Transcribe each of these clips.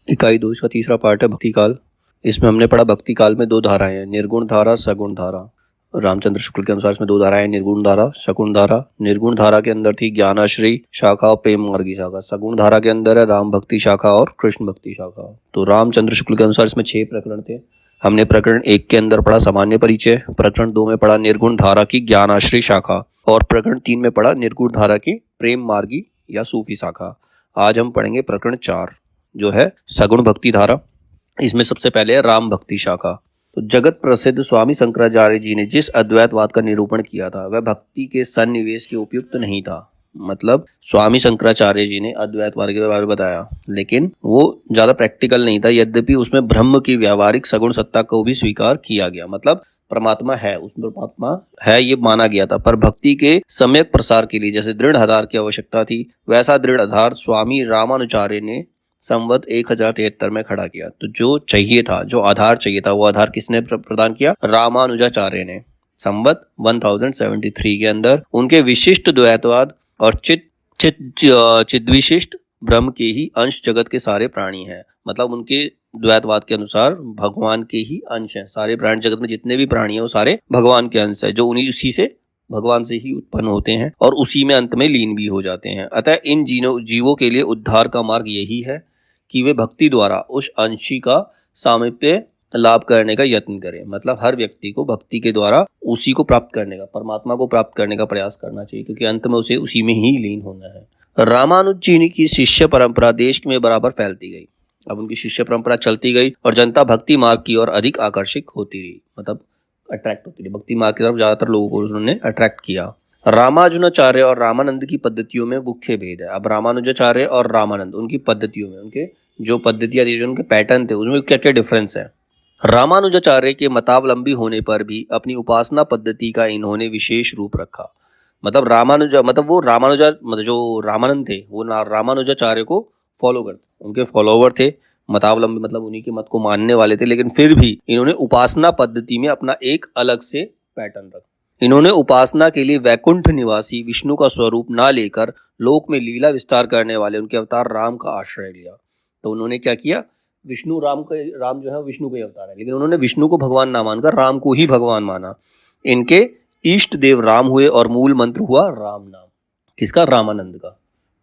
इकाई 2 इसका तीसरा पार्ट है भक्ति काल। इसमें हमने पढ़ा भक्ति काल में दो धाराएं हैं, निर्गुण धारा, सगुण धारा। रामचंद्र शुक्ल के अनुसार इसमें दो धाराएं, निर्गुण धारा, सगुण धारा। निर्गुण धारा के अंदर थी ज्ञानाश्रयी शाखा और प्रेम मार्गी शाखा। सगुण धारा के अंदर है राम भक्ति शाखा और कृष्ण भक्ति शाखा। तो रामचंद्र शुक्ल के अनुसार इसमें 6 प्रकरण थे। हमने प्रकरण 1 के अंदर पढ़ा सामान्य परिचय, प्रकरण 2 में पढ़ा निर्गुण धारा की ज्ञानाश्रयी शाखा और प्रकरण 3 में पढ़ा निर्गुण धारा की प्रेम मार्गी या सूफी शाखा। आज हम पढ़ेंगे प्रकरण 4 जो है सगुण भक्ति धारा। इसमें सबसे पहले है राम भक्ति शाखा। तो जगत प्रसिद्ध स्वामी शंकराचार्य जी ने जिस अद्वैतवाद का निरूपण किया था वह भक्ति के सन्निवेश के उपयुक्त नहीं था। मतलब स्वामी शंकराचार्य जी ने अद्वैतवाद के बारे में बताया, लेकिन वो ज्यादा प्रैक्टिकल नहीं था। यद्यपि उसमें ब्रह्म की व्यावहारिक सगुण सत्ता को भी स्वीकार किया गया, मतलब परमात्मा है, उसमें परमात्मा है ये माना गया था, पर भक्ति के सम्यक प्रसार के लिए जैसे दृढ़ आधार की आवश्यकता थी वैसा दृढ़ आधार स्वामी रामानुजाचार्य ने संवत 1073 में खड़ा किया। तो जो चाहिए था, जो आधार चाहिए था, वो आधार किसने प्रदान किया? रामानुजाचार्य ने संवत 1073 के अंदर उनके विशिष्ट द्वैतवाद और चिद्विशिष्ट ब्रह्म के ही अंश जगत के सारे प्राणी हैं। मतलब उनके द्वैतवाद के अनुसार भगवान के ही अंश हैं। सारे प्राणी जगत में जितने भी प्राणी हैं वो सारे भगवान के अंश है, जो उन्हीं उसी से भगवान से ही उत्पन्न होते हैं और उसी में अंत में लीन भी हो जाते हैं। अतः इन जीवों के लिए उद्धार का मार्ग यही है कि वे भक्ति द्वारा उस अंशी का सामीप्य लाभ करने का यत्न करें। मतलब हर व्यक्ति को भक्ति के द्वारा उसी को प्राप्त करने का, परमात्मा को प्राप्त करने का प्रयास करना चाहिए, क्योंकि अंत में उसे उसी में ही लीन होना है। रामानुज जी की शिष्य परंपरा देश में बराबर फैलती गई। अब उनकी शिष्य परंपरा चलती गई और जनता भक्ति मार्ग की ओर अधिक आकर्षित होती रही, मतलब अट्रैक्ट होती रही। भक्ति मार्ग की तरफ ज्यादातर लोगों को उन्होंने अट्रैक्ट किया। रामानुजाचार्य और रामानंद की पद्धतियों में मुख्य भेद है। अब रामानुजाचार्य और रामानंद उनकी पद्धतियों में, उनके जो पद्धतियां थी, जो उनके पैटर्न थे, उसमें क्या क्या डिफरेंस है। रामानुजाचार्य के मतावलंबी होने पर भी अपनी उपासना पद्धति का इन्होंने विशेष रूप रखा। मतलब जो रामानंद थे वो रामानुजाचार्य को फॉलो करते, उनके फॉलोवर थे। मतावलंबी मतलब उन्हीं के मत को मानने वाले थे, लेकिन फिर भी इन्होंने उपासना पद्धति में अपना एक अलग से पैटर्न रखा। इन्होंने उपासना के लिए वैकुंठ निवासी विष्णु का स्वरूप ना लेकर लोक में लीला विस्तार करने वाले उनके अवतार राम का आश्रय लिया। तो उन्होंने क्या किया? राम जो है विष्णु के अवतार है, लेकिन उन्होंने विष्णु को भगवान ना मानकर राम को ही भगवान माना। इनके इष्ट देव राम हुए और मूल मंत्र हुआ राम नाम। किसका? रामानंद का।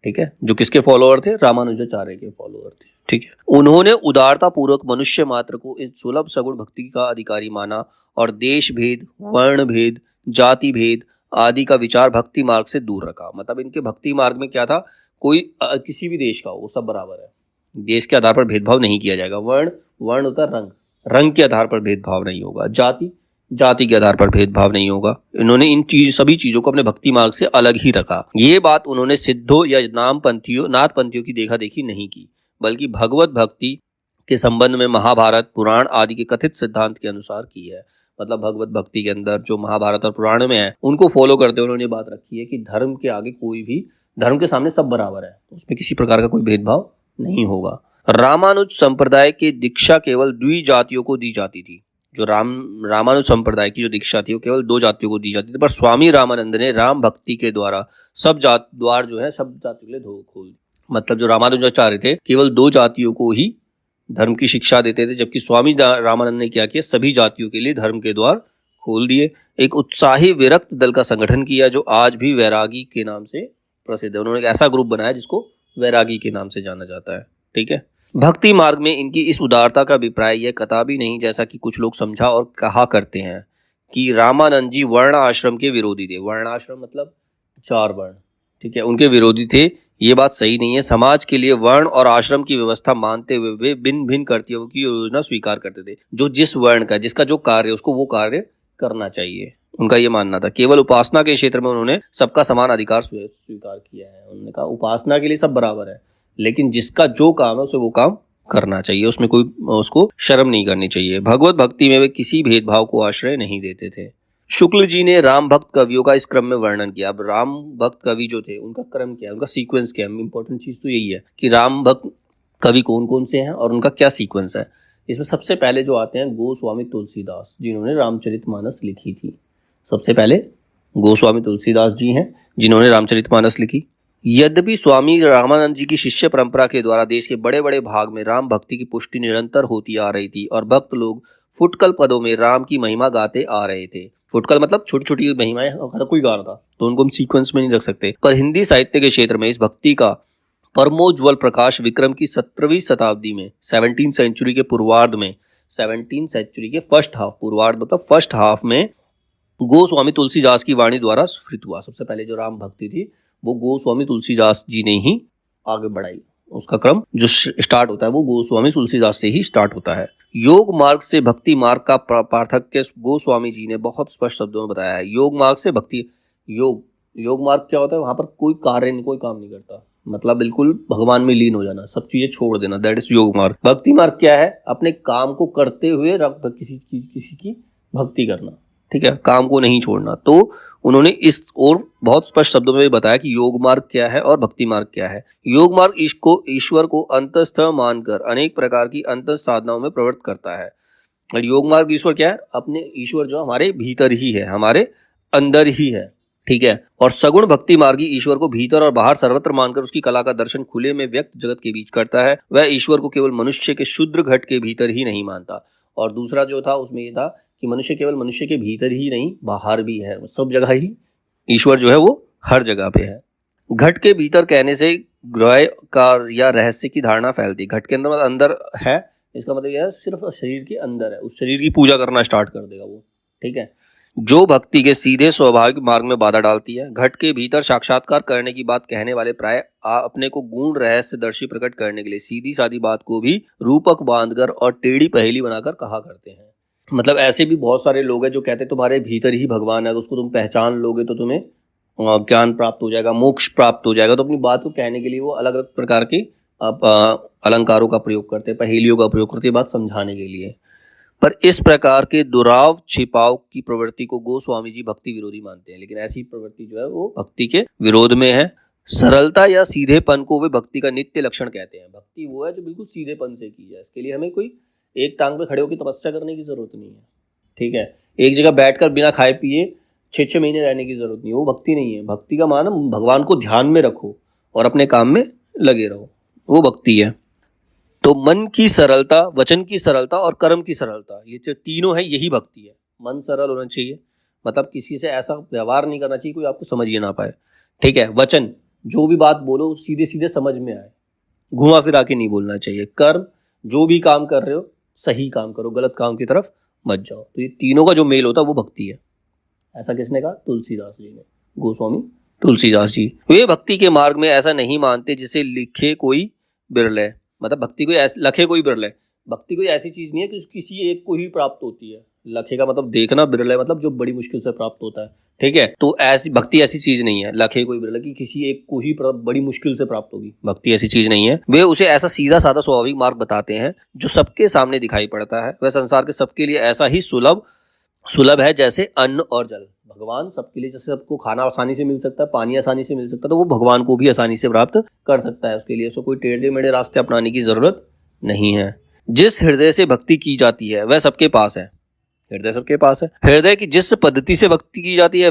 ठीक है, जो किसके फॉलोअर थे? रामानुजाचार्य के फॉलोअर थे। ठीक है, उन्होंने उदारता पूर्वक मनुष्य मात्र को इन सुलभ सगुण भक्ति का अधिकारी माना और देश भेद, वर्ण भेद, जाति भेद आदि का विचार भक्ति मार्ग से दूर रखा। मतलब इनके भक्ति मार्ग में क्या था? कोई किसी भी देश का हो, वो सब बराबर है, देश के आधार पर भेदभाव नहीं किया जाएगा। वर्ण होता है रंग के आधार पर भेदभाव नहीं होगा। जाति के आधार पर भेदभाव नहीं होगा। इन्होंने सभी चीजों को अपने भक्ति मार्ग से अलग ही रखा। ये बात उन्होंने सिद्धों या नाथ पंथियों की देखा देखी नहीं की, बल्कि भगवत भक्ति के संबंध में महाभारत, पुराण आदि के कथित सिद्धांत के अनुसार की है। मतलब भगवत भक्ति के अंदर जो महाभारत और पुराण में है उनको फॉलो करते हुए उन्होंने बात रखी है कि धर्म के आगे कोई भी, धर्म के सामने सब बराबर है, उसमें किसी प्रकार का कोई भेदभाव नहीं होगा। रामानुज संप्रदाय की दीक्षा केवल द्विजातियों को दी जाती थी। जो रामानुज संप्रदाय की जो दीक्षा थी वो केवल 2 जातियों को दी जाती थी, पर स्वामी रामानंद ने राम भक्ति के द्वारा सब द्वार जो है सब जातियों के लिए खोल। मतलब जो रामानुजाचार्य थे केवल 2 जातियों को ही धर्म की शिक्षा देते थे, जबकि स्वामी रामानंद ने क्या किया? सभी जातियों के लिए धर्म के द्वार खोल दिए। एक उत्साही विरक्त दल का संगठन किया जो आज भी वैरागी के नाम से प्रसिद्ध है। उन्होंने एक ऐसा ग्रुप बनाया जिसको वैरागी के नाम से जाना जाता है। ठीक है, भक्ति मार्ग में इनकी इस उदारता का अभिप्राय यह कदापि नहीं, जैसा कि कुछ लोग समझा और कहा करते हैं, कि रामानंद जी वर्ण आश्रम के विरोधी थे। वर्ण आश्रम मतलब 4 वर्ण, ठीक है, उनके विरोधी थे। ये बात सही नहीं है। समाज के लिए वर्ण और आश्रम की व्यवस्था मानते हुए वे भिन्न भिन्न कर्तव्यों की योजना स्वीकार करते थे। जो जिस वर्ण का, जिसका जो कार्य उसको वो कार्य करना चाहिए, उनका ये मानना था। केवल उपासना के क्षेत्र में उन्होंने सबका समान अधिकार स्वीकार किया है। उन्होंने कहा उपासना के लिए सब बराबर है, लेकिन जिसका जो काम है उसे वो काम करना चाहिए, उसमें कोई उसको शर्म नहीं करनी चाहिए। भगवत भक्ति में वे किसी भेदभाव को आश्रय नहीं देते थे। शुक्ल जी ने राम भक्त कवियों का इस क्रम में वर्णन किया। अब राम भक्त कवि जो थे उनका क्रम क्या है, उनका सीक्वेंस क्या है? इंपॉर्टेंट चीज तो यही है कि राम भक्त कवि कौन कौन से हैं और उनका क्या सीक्वेंस है। इसमें सबसे पहले जो आते हैं गोस्वामी तुलसीदास, जिन्होंने रामचरितमानस लिखी थी। सबसे पहले गोस्वामी तुलसीदास जी हैं जिन्होंने रामचरितमानस लिखी। यद्यपि स्वामी रामानंद जी की शिष्य परंपरा के द्वारा देश के बड़े बड़े भाग में राम भक्ति की पुष्टि निरंतर होती आ रही थी और भक्त लोग फुटकल पदों में राम की महिमा गाते आ रहे थे। फुटकल मतलब छोटी छोटी महिमाएं हर कोई गा रहा था, तो उनको हम सीक्वेंस में नहीं रख सकते। पर हिंदी साहित्य के क्षेत्र में इस भक्ति का परमोज्वल प्रकाश विक्रम की 17वीं शताब्दी में 17th सेंचुरी के पूर्वार्ध में 17th सेंचुरी के फर्स्ट हाफ, पूर्वार्ध मतलब फर्स्ट हाफ में गोस्वामी तुलसीदास की वाणी द्वारा स्फुरित हुआ। सबसे पहले जो राम भक्ति थी वो गोस्वामी तुलसीदास जी ने ही आगे बढ़ाई। उसका क्रम जो स्टार्ट होता है वो गोस्वामी तुलसीदास से ही स्टार्ट होता है। योग मार्ग से भक्ति मार्ग का पार्थक्य गोस्वामी जी ने बहुत स्पष्ट शब्दों में बताया है। योग मार्ग से भक्ति, योग मार्ग क्या होता है? वहां पर कोई कार्य नहीं, कोई काम नहीं करता, मतलब बिल्कुल भगवान में लीन हो जाना, सब चीजें छोड़ देना, दैट इज योग मार्ग। भक्ति मार्ग क्या है? अपने काम को करते हुए किसी की भक्ति करना, ठीक है, काम को नहीं छोड़ना। तो उन्होंने इस और बहुत स्पष्ट शब्दों में बताया कि योग मार्ग क्या है और भक्ति मार्ग क्या है। योग मार्ग ईश्वर को अंतस्थ मानकर अनेक प्रकार की अंतर साधनाओं में प्रवृत्त करता है। और योग मार्ग ईश्वर क्या है? अपने ईश्वर जो हमारे भीतर ही है, हमारे अंदर ही है, ठीक है। और सगुण भक्ति मार्गी ईश्वर को भीतर और बाहर सर्वत्र मानकर उसकी कला का दर्शन खुले में व्यक्त जगत के बीच करता है। वह ईश्वर को केवल मनुष्य के शुद्र घट के भीतर ही नहीं मानता। और दूसरा जो था उसमें ये था कि मनुष्य केवल मनुष्य के भीतर ही नहीं, बाहर भी है, सब जगह ही ईश्वर जो है वो हर जगह पे है। घट के भीतर कहने से ग्रह का या रहस्य की धारणा फैलती। घट के अंदर मतलब अंदर है, इसका मतलब यह है सिर्फ शरीर के अंदर है, उस शरीर की पूजा करना स्टार्ट कर देगा वो, ठीक है, जो भक्ति के सीधे स्वाभाविक मार्ग में बाधा डालती है। घट के भीतर साक्षात्कार करने की बात कहने वाले प्राय अपने को गूढ़ रहस्य दर्शी प्रकट करने के लिए सीधी सादी बात को भी रूपक बांधकर और टेढ़ी पहेली बनाकर कहा करते हैं। मतलब ऐसे भी बहुत सारे लोग हैं जो कहते हैं तुम्हारे भीतर ही भगवान है, तो उसको तुम पहचान लोगे तो तुम्हें ज्ञान प्राप्त हो जाएगा, मोक्ष प्राप्त हो जाएगा। तो अपनी बात को कहने के लिए वो अलग अलग प्रकार के अलंकारों का प्रयोग करते हैं, पहेलियों का प्रयोग करते हैं, बात समझाने के लिए। पर इस प्रकार के दुराव छिपाव की प्रवृत्ति को गोस्वामी जी भक्ति विरोधी मानते हैं। लेकिन ऐसी प्रवृत्ति जो है वो भक्ति के विरोध में है। सरलता या सीधेपन को वे भक्ति का नित्य लक्षण कहते हैं। भक्ति वो है जो बिल्कुल सीधेपन से की जाए। इसके लिए हमें कोई एक टांग पे खड़े होकर तपस्या करने की जरूरत नहीं है, ठीक है, एक जगह बैठकर बिना खाए पिए 6-6 महीने रहने की जरूरत नहीं है, वो भक्ति नहीं है। भक्ति का मान भगवान को ध्यान में रखो और अपने काम में लगे रहो, वो भक्ति है। तो मन की सरलता, वचन की सरलता और कर्म की सरलता, ये जो तीनों है यही भक्ति है। मन सरल होना चाहिए, मतलब किसी से ऐसा व्यवहार नहीं करना चाहिए कोई आपको समझ ही ना पाए, ठीक है। वचन, जो भी बात बोलो सीधे सीधे समझ में आए, घुमा फिरा के नहीं बोलना चाहिए। कर्म, जो भी काम कर रहे हो सही काम करो, गलत काम की तरफ मत जाओ। तो ये तीनों का जो मेल होता है वो भक्ति है। ऐसा किसने कहा? तुलसीदास जी ने, गोस्वामी तुलसीदास जी। वे भक्ति के मार्ग में ऐसा नहीं मानते जिसे लिखे कोई बिरले, मतलब भक्ति कोई लखे कोई बिरले। भक्ति कोई ऐसी चीज नहीं है कि किसी एक को ही प्राप्त होती है। लखे का मतलब देखना, बिरले मतलब जो बड़ी मुश्किल से प्राप्त होता है, ठीक है। तो ऐसी भक्ति ऐसी चीज नहीं है लखे कोई बिरले कि किसी एक को ही बड़ी मुश्किल से प्राप्त होगी। भक्ति ऐसी चीज नहीं है। वे उसे ऐसा सीधा साधा स्वाभाविक मार्ग बताते हैं जो सबके सामने दिखाई पड़ता है। वह संसार के सबके लिए ऐसा ही सुलभ है जैसे अन्न और जल। भगवान सबके लिए, जैसे सबको खाना आसानी से मिल सकता है, पानी आसानी से मिल सकता है, तो वो भगवान को भी आसानी से प्राप्त कर सकता है। उसके लिए उसको कोई टेढ़े मेढ़े रास्ते अपनाने की जरूरत नहीं है। जिस हृदय से भक्ति की जाती है वह सबके पास है। हृदय सबके पास है। हृदय की जिस पद्धति से भक्ति की जाती है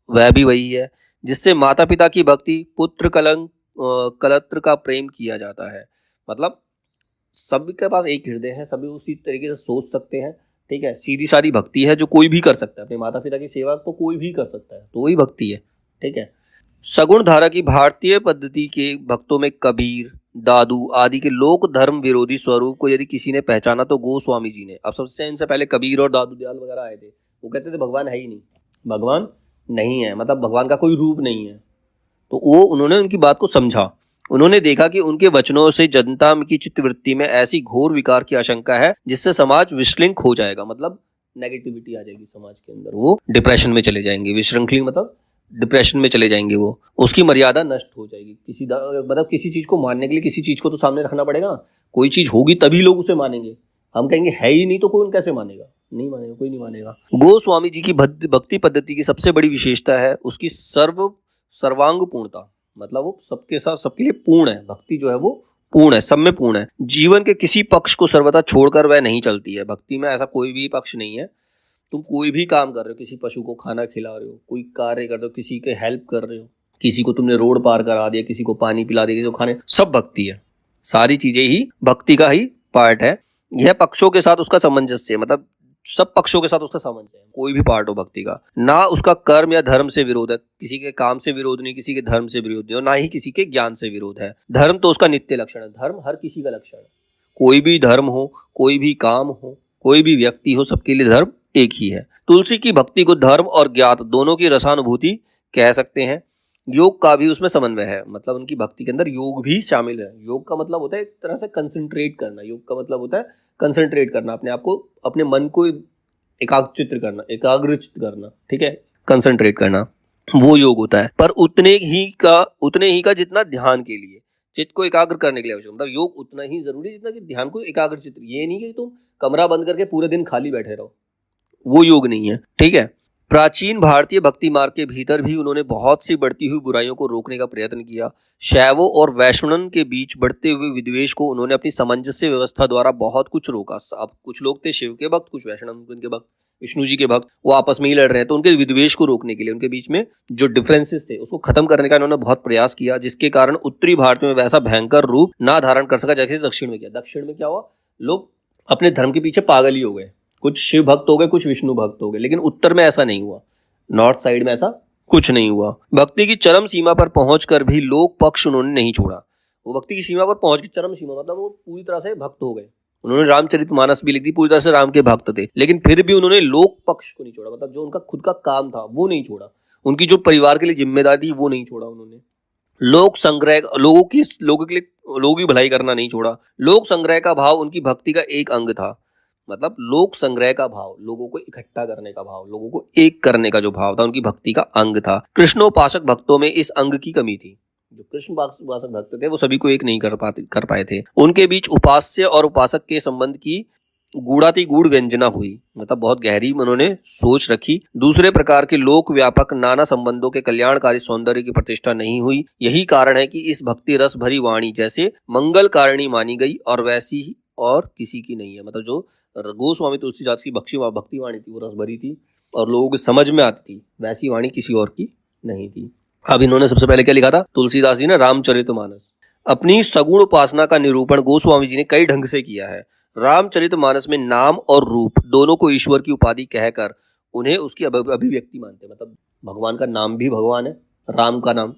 वह भी वही है जिससे माता पिता की भक्ति, पुत्र कलत्र का प्रेम किया जाता है। मतलब सबके पास एक हृदय है, सभी उसी तरीके से सोच सकते हैं, ठीक है। सीधी सादी भक्ति है जो कोई भी कर सकता है। अपने माता पिता की सेवा तो कोई भी कर सकता है, तो वही भक्ति है, ठीक है। सगुण धारा की भारतीय पद्धति के भक्तों में कबीर, दादू आदि के लोक धर्म विरोधी स्वरूप को यदि किसी ने पहचाना तो गोस्वामी जी ने। अब सबसे इनसे पहले कबीर और दादू दयाल वगैरह आए थे, वो कहते थे भगवान है ही नहीं, भगवान नहीं है, मतलब भगवान का कोई रूप नहीं है। तो वो उन्होंने उनकी बात को समझा। उन्होंने देखा कि उनके वचनों से जनता की चित्तवृत्ति में ऐसी घोर विकार की आशंका है जिससे समाज विश्रृंखल हो जाएगा, मतलब नेगेटिविटी आ जाएगी समाज के अंदर, वो डिप्रेशन में चले जाएंगे। विश्रृंखल मतलब डिप्रेशन में चले जाएंगे, वो उसकी मर्यादा नष्ट हो जाएगी। मतलब किसी चीज को मानने के लिए किसी चीज को तो सामने रखना पड़ेगा ना, कोई चीज होगी तभी लोग उसे मानेंगे। हम कहेंगे है ही नहीं तो कोई कैसे मानेगा? नहीं मानेगा, कोई नहीं मानेगा। गोस्वामी जी की भक्ति पद्धति की सबसे बड़ी विशेषता है उसकी सर्वांग पूर्णता, मतलब वो सबके साथ सबके लिए पूर्ण है। भक्ति जो है वो पूर्ण है, सब में पूर्ण है। जीवन के किसी पक्ष को सर्वथा छोड़कर वह नहीं चलती है। भक्ति में ऐसा कोई भी पक्ष नहीं है। तुम कोई भी काम कर रहे हो, किसी पशु को खाना खिला रहे हो, कोई कार्य कर रहे हो, किसी के हेल्प कर रहे हो, किसी को तुमने रोड पार करा दिया, किसी को पानी पिला दिया, किसी को खाने, सब भक्ति है। सारी चीजें ही भक्ति का ही पार्ट है। यह पक्षों के साथ उसका सामंजस्य है, मतलब सब पक्षों के साथ उसका सामंजस्य है। कोई भी पार्ट हो भक्ति का, ना उसका कर्म या धर्म से विरोध है, किसी के काम से विरोध नहीं, किसी के धर्म से विरोध नहीं, और ना ही किसी के ज्ञान से विरोध है। धर्म तो उसका नित्य लक्षण है, धर्म हर किसी का लक्षण है। कोई भी धर्म हो, कोई भी काम हो, कोई भी व्यक्ति हो, सबके लिए धर्म एक ही है। तुलसी की भक्ति को धर्म और ज्ञात दोनों की रसानुभूति कह सकते हैं। योग का भी उसमें समन्वय है, मतलब उनकी भक्ति के अंदर योग भी शामिल है। योग का मतलब होता है एक तरह से कंसंट्रेट करना, योग का मतलब होता है कंसंट्रेट करना, अपने आप को, अपने मन को एकाग्रचित करना, ठीक है, कंसंट्रेट करना, वो योग होता है। पर उतने ही का जितना ध्यान के लिए, चित्त को एकाग्र करने के लिए आवश्यक, मतलब योग उतना ही जरूरी जितना कि ध्यान को एकाग्रचित। ये नहीं कि तुम कमरा बंद करके पूरे दिन खाली बैठे रहो, वो योग नहीं है, ठीक है। प्राचीन भारतीय भक्ति मार्ग के भीतर भी उन्होंने बहुत सी बढ़ती हुई बुराइयों को रोकने का प्रयत्न किया। शैवों और वैष्णवन के बीच बढ़ते हुए विद्वेष को उन्होंने अपनी सामंजस्य व्यवस्था द्वारा बहुत कुछ रोका। अब कुछ लोग थे शिव के भक्त, कुछ वैष्णव के भक्त, विष्णु जी के भक्त, वो आपस में ही लड़ रहे हैं, तो उनके विद्वेष को रोकने के लिए, उनके बीच में जो डिफरेंसेस थे उसको खत्म करने का इन्होंने बहुत प्रयास किया, जिसके कारण उत्तरी भारत में वैसा भयंकर रूप ना धारण कर सका जैसे दक्षिण में किया। दक्षिण में क्या हुआ, लोग अपने धर्म के पीछे पागल ही हो गए, कुछ शिव भक्त हो गए, कुछ विष्णु भक्त हो गए, लेकिन उत्तर में ऐसा नहीं हुआ, नॉर्थ साइड में ऐसा कुछ नहीं हुआ। भक्ति की चरम सीमा पर पहुंचकर भी लोक पक्ष उन्होंने नहीं छोड़ा। वो भक्ति की सीमा पर पहुंच की, चरम सीमा मतलब वो पूरी तरह से भक्त हो गए, उन्होंने रामचरितमानस भी लिख दी, पूरी तरह से राम के भक्त थे, लेकिन फिर भी उन्होंने लोक पक्ष को नहीं छोड़ा, मतलब जो उनका खुद का काम था वो नहीं छोड़ा, उनकी जो परिवार के लिए जिम्मेदारी थी वो नहीं छोड़ा उन्होंने। लोक संग्रह, लोगों की भलाई करना नहीं छोड़ा। लोक संग्रह का भाव उनकी भक्ति का एक अंग था, मतलब लोक संग्रह का भाव, लोगों को इकट्ठा करने का भाव, लोगों को एक करने का जो भाव था, उनकी भक्ति का अंग था। कृष्णोपासक भक्तों में इस अंग की कमी थी। जो कृष्णोपासक भक्त थे वो सभी को एक नहीं कर पाए थे। उनके बीच उपास्य और उपासक के संबंध की गूढ़ व्यंजना हुई, मतलब बहुत गहरी उन्होंने सोच रखी। दूसरे प्रकार के लोक व्यापक नाना संबंधों के कल्याणकारी सौंदर्य की प्रतिष्ठा नहीं हुई। यही कारण है कि इस भक्ति रस भरी वाणी जैसे मंगल कारिणी मानी गई और वैसी ही और किसी की नहीं है। मतलब जो गोस्वामी तुलसीदास की भक्ति वाणी थी वो रस भरी थी और लोगों को समझ में आती थी, वैसी वाणी किसी और की नहीं थी। अब इन्होंने सबसे पहले क्या लिखा था तुलसीदास जी ने, रामचरितमानस। अपनी सगुण उपासना का निरूपण गोस्वामी जी ने कई ढंग से किया है। रामचरितमानस में नाम और रूप दोनों को ईश्वर की उपाधि कहकर उन्हें उसकी अभिव्यक्ति मानते हैं, मतलब भगवान का नाम भी भगवान है, राम का नाम,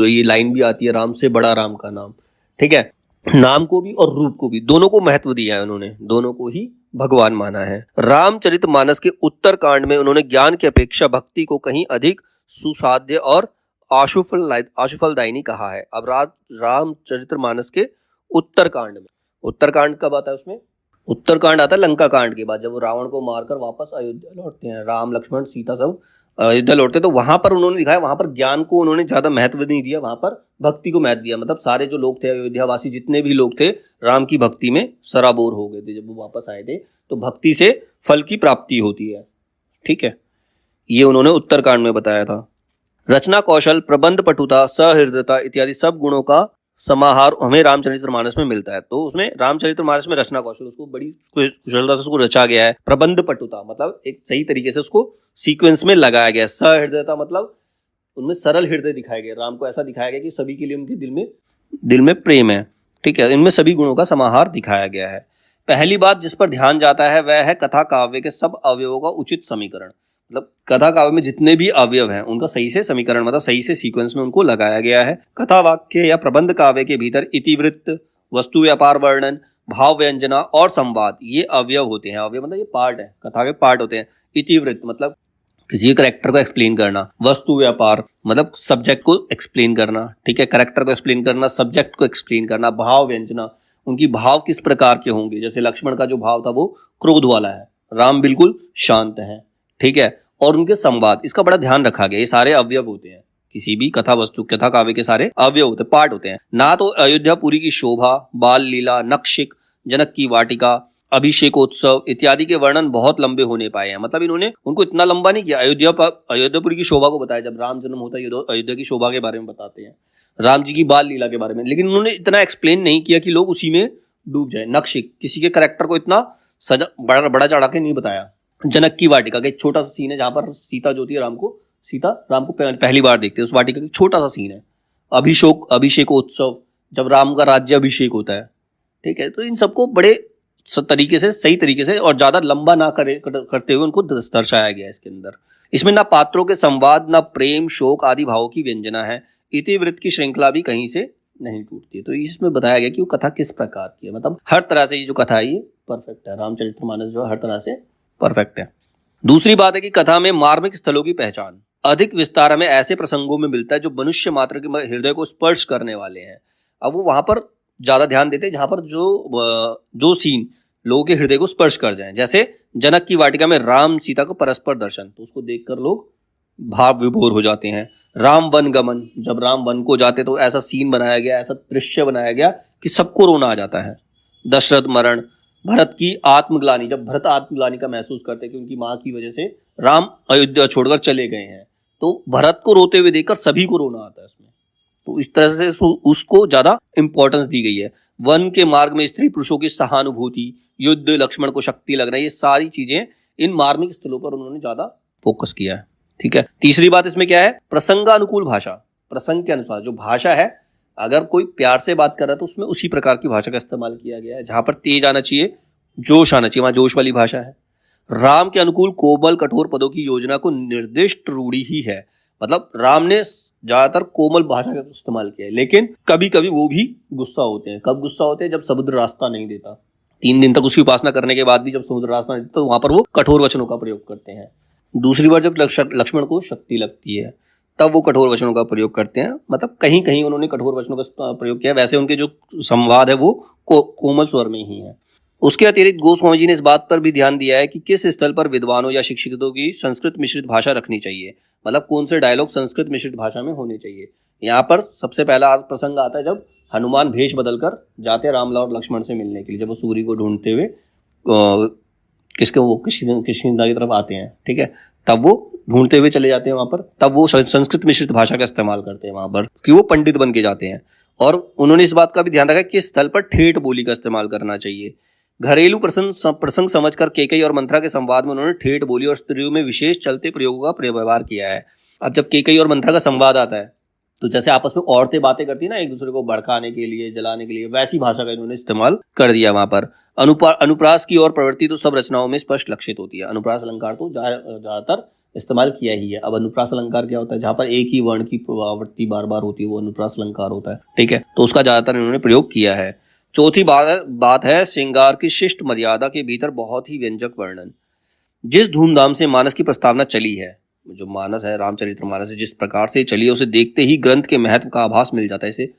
ये लाइन भी आती है, राम से बड़ा राम का नाम, ठीक है। नाम को भी और रूप को भी, दोनों को महत्व दिया है उन्होंने, दोनों को ही भगवान माना है। रामचरितमानस के उत्तर कांड में उन्होंने ज्ञान की अपेक्षा भक्ति को कहीं अधिक सुसाध्य और आशुफलदायिनी कहा है। अब रामचरितमानस के उत्तरकांड में, उत्तरकांड कब आता है उसमें, उत्तरकांड आता है लंका कांड के बाद, जब वो रावण को मारकर वापस अयोध्या लौटते हैं, राम लक्ष्मण सीता सब अयोध्या लौटते हैं, तो वहां पर उन्होंने दिखाया, वहां पर ज्ञान को उन्होंने ज्यादा महत्व नहीं दिया, वहां पर भक्ति को महत्व दिया। मतलब सारे जो लोग थे अयोध्यावासी, जितने भी लोग थे, राम की भक्ति में सराबोर हो गए थे। जब वो वापस आए थे तो भक्ति से फल की प्राप्ति होती है, ठीक है, ये उन्होंने उत्तरकांड में बताया था। रचना कौशल, प्रबंध पटुता, सहृदयता इत्यादि सब गुणों का समाहार हमें रामचरितमानस में मिलता है। तो उसमें रामचरितमानस में रचना कौशल, उसको बड़ी कुशलता से उसको रचा गया है। प्रबंध पटुता मतलब एक सही तरीके से उसको सीक्वेंस में लगाया गया है। सहृदयता मतलब उनमें सरल हृदय दिखाया गया, राम को ऐसा दिखाया गया कि सभी के लिए उनके दिल में प्रेम है, ठीक है। इनमें सभी गुणों का समाहार दिखाया गया है। पहली बात जिस पर ध्यान जाता है वह है कथा काव्य के सब अवयवों का उचित समीकरण, मतलब कथा काव्य में जितने भी अवयव हैं उनका सही से समीकरण, मतलब सही से सीक्वेंस में उनको लगाया गया है। कथा वाक्य या प्रबंध काव्य के भीतर इतिवृत्त, वस्तु व्यापार वर्णन, भाव व्यंजना और संवाद, ये अवयव होते हैं। अवयव मतलब ये पार्ट है, कथा के पार्ट होते हैं। इतिवृत्त मतलब किसी करेक्टर को एक्सप्लेन करना, वस्तु व्यापार मतलब सब्जेक्ट को एक्सप्लेन करना, ठीक है, करेक्टर को एक्सप्लेन करना, सब्जेक्ट को एक्सप्लेन करना। भाव व्यंजना, उनकी भाव किस प्रकार के होंगे, जैसे लक्ष्मण का जो भाव था वो क्रोध वाला है, राम बिल्कुल शांत है, ठीक है। और उनके संवाद, इसका बड़ा ध्यान रखा गया। ये सारे अवयव होते हैं, किसी भी कथा वस्तु, कथा काव्य के सारे अवयव होते हैं, पार्ट होते हैं। ना तो अयोध्यापुरी की शोभा, बाल लीला, नक्षिक, जनक की वाटिका, अभिषेकोत्सव इत्यादि के वर्णन बहुत लंबे होने पाए हैं। मतलब इन्होंने उनको इतना लंबा नहीं किया। अयोध्यापुरी की शोभा को बताया, जब राम जन्म होता है अयोध्या की शोभा के बारे में बताते हैं, राम जी की बाल लीला के बारे में, लेकिन उन्होंने इतना एक्सप्लेन नहीं किया कि लोग उसी में डूब जाए। नक्षिक, किसी के करेक्टर को इतना बड़ा चढ़ा के नहीं बताया। जनक की वाटिका का एक छोटा सा सीन है जहां पर सीता जो होती है राम को सीता राम को पहली बार देखते हैं। उस वाटिका का छोटा सा सीन है। अभिषेकोत्सव, जब राम का राज्य अभिषेक होता है, ठीक है। तो इन सबको बड़े तरीके से, सही तरीके से और ज्यादा लंबा ना करते हुए उनको दर्शाया गया है इसके अंदर। इसमें ना पात्रों के संवाद, ना प्रेम शोक आदि भावों की व्यंजना है। इतिवृत्त की श्रृंखला भी कहीं से नहीं टूटती है। तो इसमें बताया गया कि वो कथा किस प्रकार की है, मतलब हर तरह से ये जो कथा है ये परफेक्ट है। रामचरितमानस जो है हर तरह से परफेक्ट है। दूसरी बात है कि कथा में मार्मिक स्थलों की पहचान अधिक विस्तार में ऐसे प्रसंगों में मिलता है जो मनुष्य मात्र के हृदय को स्पर्श करने वाले हैं। अब वो वहां पर ज्यादा ध्यान देते हैं जहां पर जो सीन लोगों के हृदय को स्पर्श कर जाए। जैसे जनक की वाटिका में राम सीता को परस्पर दर्शन, तो उसको देखकर लोग भाव विभोर हो जाते हैं। राम वन गमन, जब राम वन को जाते तो ऐसा सीन बनाया गया, ऐसा दृश्य बनाया गया कि सबको रोना आ जाता है। दशरथ मरण, भरत की आत्मग्लानि, जब भरत आत्मग्लानि का महसूस करते कि उनकी मां की वजह से राम अयोध्या छोड़कर चले गए हैं, तो भरत को रोते हुए देखकर सभी को रोना आता है इसमें। तो इस तरह से उसको ज्यादा इंपॉर्टेंस दी गई है। वन के मार्ग में स्त्री पुरुषों की सहानुभूति, युद्ध, लक्ष्मण को शक्ति लगना, ये सारी चीजें इन मार्मिक स्थलों पर उन्होंने ज्यादा फोकस किया है। ठीक है। तीसरी बात इसमें क्या है, प्रसंगानुकूल भाषा। प्रसंग के अनुसार जो भाषा है, अगर कोई प्यार से बात कर रहा है तो उसमें उसी प्रकार की भाषा का इस्तेमाल किया गया है। जहां पर तेज आना चाहिए, जोश आना चाहिए, वहां जोश वाली भाषा है। राम के अनुकूल कोमल कठोर पदों की योजना को निर्दिष्ट रूढ़ी ही है। मतलब राम ने ज्यादातर कोमल भाषा का इस्तेमाल किया है, लेकिन कभी कभी वो भी गुस्सा होते हैं। कब गुस्सा होते हैं, जब समुद्र रास्ता नहीं देता। 3 दिन तक उसकी उपासना करने के बाद भी जब समुद्र रास्ता नहीं देता तो वहां पर वो कठोर वचनों का प्रयोग करते हैं। दूसरी बार जब लक्ष्मण को शक्ति लगती है तब वो कठोर वचनों का प्रयोग करते हैं। मतलब कहीं कहीं उन्होंने कठोर वचनों का प्रयोग किया, वैसे उनके जो संवाद है वो कोमल स्वर में ही है। उसके अतिरिक्त गोस्वामी जी ने इस बात पर भी ध्यान दिया है कि किस स्थल पर विद्वानों या शिक्षितों की संस्कृत मिश्रित भाषा रखनी चाहिए। मतलब कौन से डायलॉग संस्कृत मिश्रित भाषा में होने चाहिए। यहाँ पर सबसे पहला प्रसंग आता है जब हनुमान भेष बदलकर जाते हैं राम और लक्ष्मण से मिलने के लिए। जब वो सूर्य को ढूंढते हुए किष्किंधा की तरफ आते हैं, ठीक है, तब वो ढूंढते हुए चले जाते हैं वहां पर। तब वो संस्कृत मिश्रित भाषा का इस्तेमाल करते हैं वहां पर कि वो पंडित बन के जाते हैं। और उन्होंने इस बात का भी ध्यान रखा कि किस स्थल पर ठेठ बोली का इस्तेमाल करना चाहिए। घरेलू प्रसंग समझकर केकई और मंथरा के संवाद में उन्होंने ठेठ बोली और स्त्रियों में विशेष चलते प्रयोगों का व्यवहार किया है। अब जब केकई और मंथरा का संवाद आता है तो जैसे आपस में औरतें बातें करती है ना एक दूसरे को भड़काने के लिए, जलाने के लिए, वैसी भाषा का इन्होंने इस्तेमाल कर दिया वहां पर। अनुप्रास की और प्रवृत्ति तो सब रचनाओं में स्पष्ट लक्षित होती है। अनुप्रास अलंकार तो ज्यादातर इस्तेमाल किया ही है। अब अनुप्रास अलंकार क्या होता है, जहां पर एक ही वर्ण की आवृत्ति बार बार होती है वो अनुप्रास अलंकार होता है। ठीक है, तो उसका ज्यादातर इन्होंने प्रयोग किया है। चौथी बात है श्रृंगार की शिष्ट मर्यादा के भीतर बहुत ही व्यंजक वर्णन। जिस धूमधाम से मानस की प्रस्तावना चली है, जो मानस है रामचरितमानस जिस प्रकार से चली है, उसे देखते ही ग्रंथ के महत्व का आभास मिल जाता है। इसे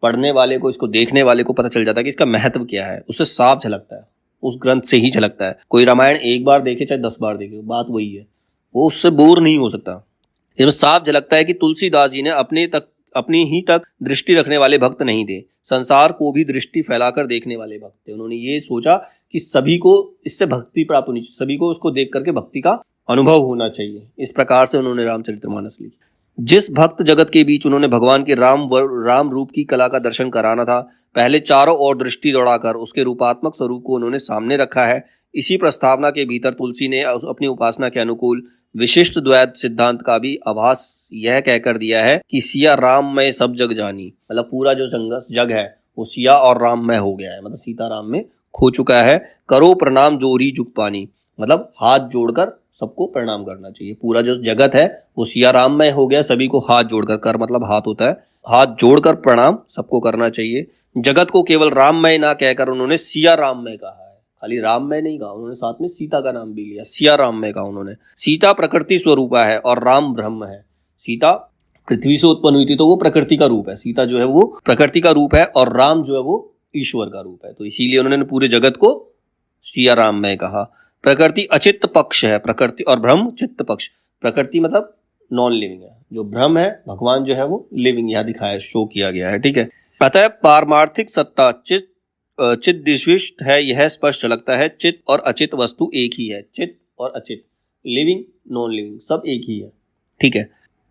पढ़ने वाले को, इसको देखने वाले को पता चल जाता है कि इसका महत्व क्या है। उससे साफ झलकता है, उस ग्रंथ से ही झलकता है। कोई रामायण एक बार देखे चाहे 10 बार देखे, बात वही है, वो उससे बोर नहीं हो सकता। इसमें साफ झलकता है कि तुलसीदास जी ने अपनी ही तक दृष्टि रखने वाले भक्त नहीं थे, संसार को भी दृष्टि फैलाकर देखने वाले भक्त थे। उन्होंने ये सोचा कि सभी को इससे भक्ति प्राप्त होनी चाहिए, सभी को उसको देख करके भक्ति का अनुभव होना चाहिए। इस प्रकार से उन्होंने रामचरितमानस लिखी। जिस भक्त जगत के बीच उन्होंने भगवान के राम रूप की कला का दर्शन कराना था, पहले चारों ओर दृष्टि दौड़ाकर उसके रूपात्मक स्वरूप को उन्होंने सामने रखा है। इसी प्रस्तावना के भीतर तुलसी ने अपनी उपासना के अनुकूल विशिष्ट द्वैत सिद्धांत का भी आभास यह कहकर दिया है कि सिया राम में सब जग जानी। मतलब पूरा जो जग है वो सिया और राम में हो गया है, मतलब सीता राम में खो चुका है। करो प्रणाम जोरी जुग पानी, मतलब हाथ जोड़कर सबको प्रणाम करना चाहिए। पूरा जो जगत है वो सिया राम में हो गया, सभी को हाथ जोड़कर, कर मतलब हाथ होता है, हाथ जोड़कर प्रणाम सबको करना चाहिए। जगत को केवल राम में ना कहकर उन्होंने सिया राम में कहा है। खाली राम में नहीं कहा उन्होंने, साथ में सीता का नाम भी लिया, सिया राम में कहा उन्होंने। सीता प्रकृति स्वरूपा है और राम ब्रह्म है। सीता पृथ्वी से उत्पन्न हुई थी तो वो प्रकृति का रूप है, सीता जो है वो प्रकृति का रूप है, और राम जो है वो ईश्वर का रूप है। तो इसीलिए उन्होंने पूरे जगत को सिया राम में कहा। प्रकृति अचित्त पक्ष है, प्रकृति और ब्रह्म चित्त पक्ष। प्रकृति मतलब नॉन लिविंग है, जो ब्रह्म है भगवान जो है वो लिविंग, यहाँ दिखाया शो किया गया है। ठीक है, अतः पारमार्थिक सत्ता चित्त दिशविष्ट है, यह स्पष्ट लगता है। चित्त और अचित वस्तु एक ही है, चित्त और अचित, लिविंग नॉन लिविंग सब एक ही है। ठीक है,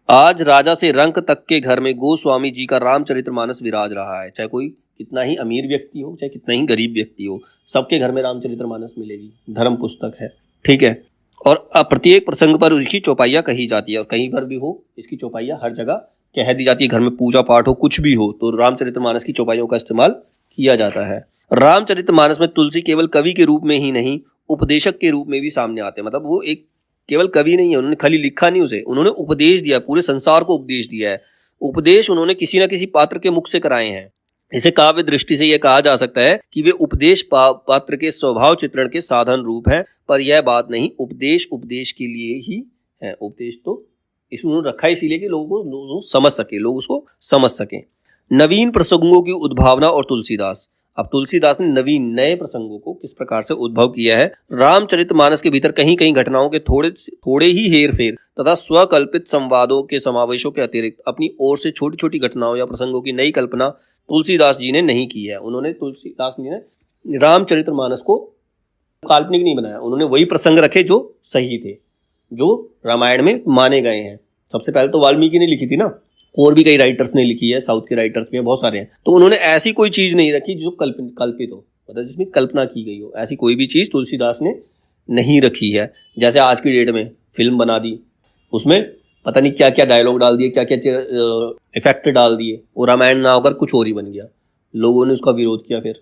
आज राजा से रंक तक के घर में गोस्वामी जी का रामचरितमानस विराज रहा है। चाहे कोई कितना ही अमीर व्यक्ति हो, चाहे कितना ही गरीब व्यक्ति हो, सबके घर में रामचरितमानस मिलेगी। धर्म पुस्तक है, ठीक है। और प्रत्येक प्रसंग पर उसकी चौपाइयाँ कही जाती है, और कहीं पर भी हो इसकी चौपाइयाँ हर जगह कह दी जाती है। घर में पूजा पाठ हो, कुछ भी हो, तो रामचरितमानस की चौपाइयों का इस्तेमाल किया जाता है। रामचरितमानस में तुलसी केवल कवि के रूप में ही नहीं, उपदेशक के रूप में भी सामने आते हैं। मतलब वो एक केवल कवि नहीं है, उन्होंने खाली लिखा नहीं, उसे उन्होंने उपदेश दिया, पूरे संसार को उपदेश दिया है। उपदेश उन्होंने किसी न किसी पात्र के मुख से कराए हैं। इसे काव्य दृष्टि से यह कहा जा सकता है कि वे उपदेश पात्र के स्वभाव चित्रण के साधन रूप है, पर यह बात नहीं, उपदेश उपदेश के लिए ही है। उपदेश तो इसमें रखा इसीलिए कि लोग समझ सके, लोग उसको समझ सकें। नवीन प्रसंगों की उद्भावना और तुलसीदास। अब तुलसीदास ने नवीन नए प्रसंगों को किस प्रकार से उद्भव किया है। रामचरितमानस के भीतर कहीं कहीं घटनाओं के थोड़े ही हेर फेर तथा स्वकल्पित संवादों के समावेशों के अतिरिक्त अपनी ओर से छोटी छोटी घटनाओं या प्रसंगों की नई कल्पना तुलसीदास जी ने नहीं की है। तुलसीदास जी ने रामचरितमानस को काल्पनिक नहीं बनाया, उन्होंने वही प्रसंग रखे जो सही थे, जो रामायण में माने गए हैं। सबसे पहले तो वाल्मीकि ने लिखी थी ना, और भी कई राइटर्स ने लिखी है, साउथ के राइटर्स में बहुत सारे हैं। तो उन्होंने ऐसी कोई चीज नहीं रखी जो कल्पित हो, मतलब जिसमें कल्पना की गई हो। ऐसी कोई भी चीज तुलसीदास ने नहीं रखी है। जैसे आज की डेट में फिल्म बना दी, उसमें पता नहीं क्या क्या डायलॉग डाल दिए, क्या क्या इफेक्ट डाल दिए, वो रामायण ना होकर कुछ और ही बन गया, लोगों ने उसका विरोध किया फिर।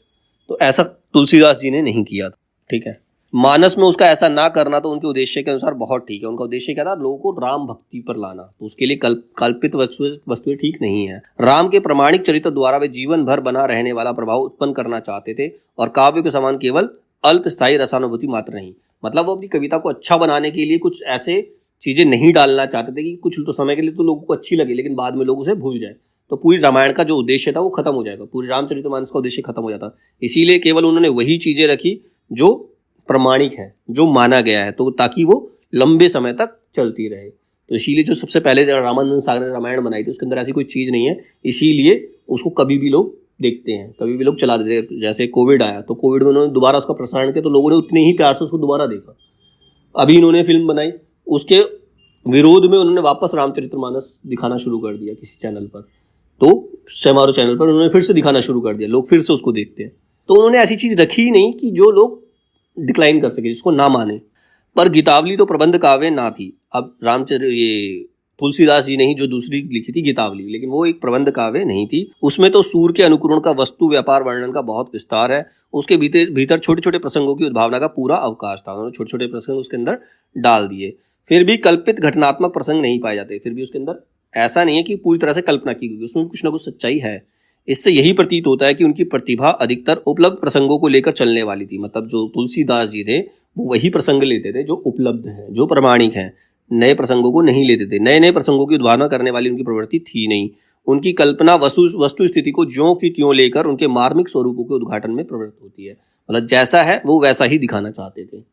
तो ऐसा तुलसीदास जी ने नहीं किया, ठीक है। मानस में उसका ऐसा ना करना तो उनके उद्देश्य के अनुसार बहुत ठीक है। उनका उद्देश्य क्या था, लोगों को राम भक्ति पर लाना, तो उसके लिए कल्पित वस्तुएं ठीक नहीं है। राम के प्रमाणिक चरित्र द्वारा वे जीवन भर बना रहने वाला प्रभाव उत्पन्न करना चाहते थे, और काव्य के समान केवल अल्पस्थायी रसानुभूति मात्र नहीं। मतलब वो अपनी कविता को अच्छा बनाने के लिए कुछ ऐसे चीजें नहीं डालना चाहते थे कि कुछ तो समय के लिए तो लोगों को अच्छी लगे, लेकिन बाद में लोग उसे भूल जाए, तो पूरी रामायण का जो उद्देश्य था वो खत्म हो जाएगा, पूरी रामचरितमानस का उद्देश्य खत्म हो जाता। इसीलिए केवल उन्होंने वही चीजें रखी जो प्रमाणिक है, जो माना गया है, तो ताकि वो लंबे समय तक चलती रहे। तो इसीलिए जो सबसे पहले रामानंद सागर ने रामायण बनाई थी, उसके अंदर ऐसी कोई चीज़ नहीं है, इसीलिए उसको कभी भी लोग देखते हैं, कभी भी लोग चला देते हैं। जैसे कोविड आया, तो कोविड में उन्होंने दोबारा उसका प्रसारण किया, तो लोगों ने उतने ही प्यार से उसको दोबारा देखा। अभी इन्होंने फिल्म बनाई, उसके विरोध में उन्होंने वापस रामचरितमानस दिखाना शुरू कर दिया किसी चैनल पर, तो समारोह चैनल पर उन्होंने फिर से दिखाना शुरू कर दिया, लोग फिर से उसको देखते हैं। तो उन्होंने ऐसी चीज़ रखी ही नहीं कि जो लोग डिक्लाइन कर सके, जिसको ना माने। पर गीतावली तो प्रबंध काव्य ना थी। अब तुलसीदास जी ने ही जो दूसरी लिखी थी गीतावली, लेकिन वो एक प्रबंध काव्य नहीं थी। उसमें तो सूर के अनुकरण का, वस्तु व्यापार वर्णन का बहुत विस्तार है। उसके भीतर छोटे छोटे प्रसंगों की उद्भावना का पूरा अवकाश था। उन्होंने छोटे छोटे प्रसंग उसके अंदर डाल दिए। फिर भी कल्पित घटनात्मक प्रसंग नहीं पाए जाते। फिर भी उसके अंदर ऐसा नहीं है कि पूरी तरह से कल्पना की गई, उसमें कुछ ना कुछ सच्चाई है। इससे यही प्रतीत होता है कि उनकी प्रतिभा अधिकतर उपलब्ध प्रसंगों को लेकर चलने वाली थी। मतलब जो तुलसीदास जी थे वो वही प्रसंग लेते थे जो उपलब्ध हैं, जो प्रमाणिक हैं, नए प्रसंगों को नहीं लेते थे। नए नए प्रसंगों की उद्भावना करने वाली उनकी प्रवृत्ति थी नहीं। उनकी कल्पना वस्तु स्थिति को ज्यों की त्यों लेकर उनके मार्मिक स्वरूपों के उद्घाटन में प्रवृत्त होती है। मतलब जैसा है वो वैसा ही दिखाना चाहते थे।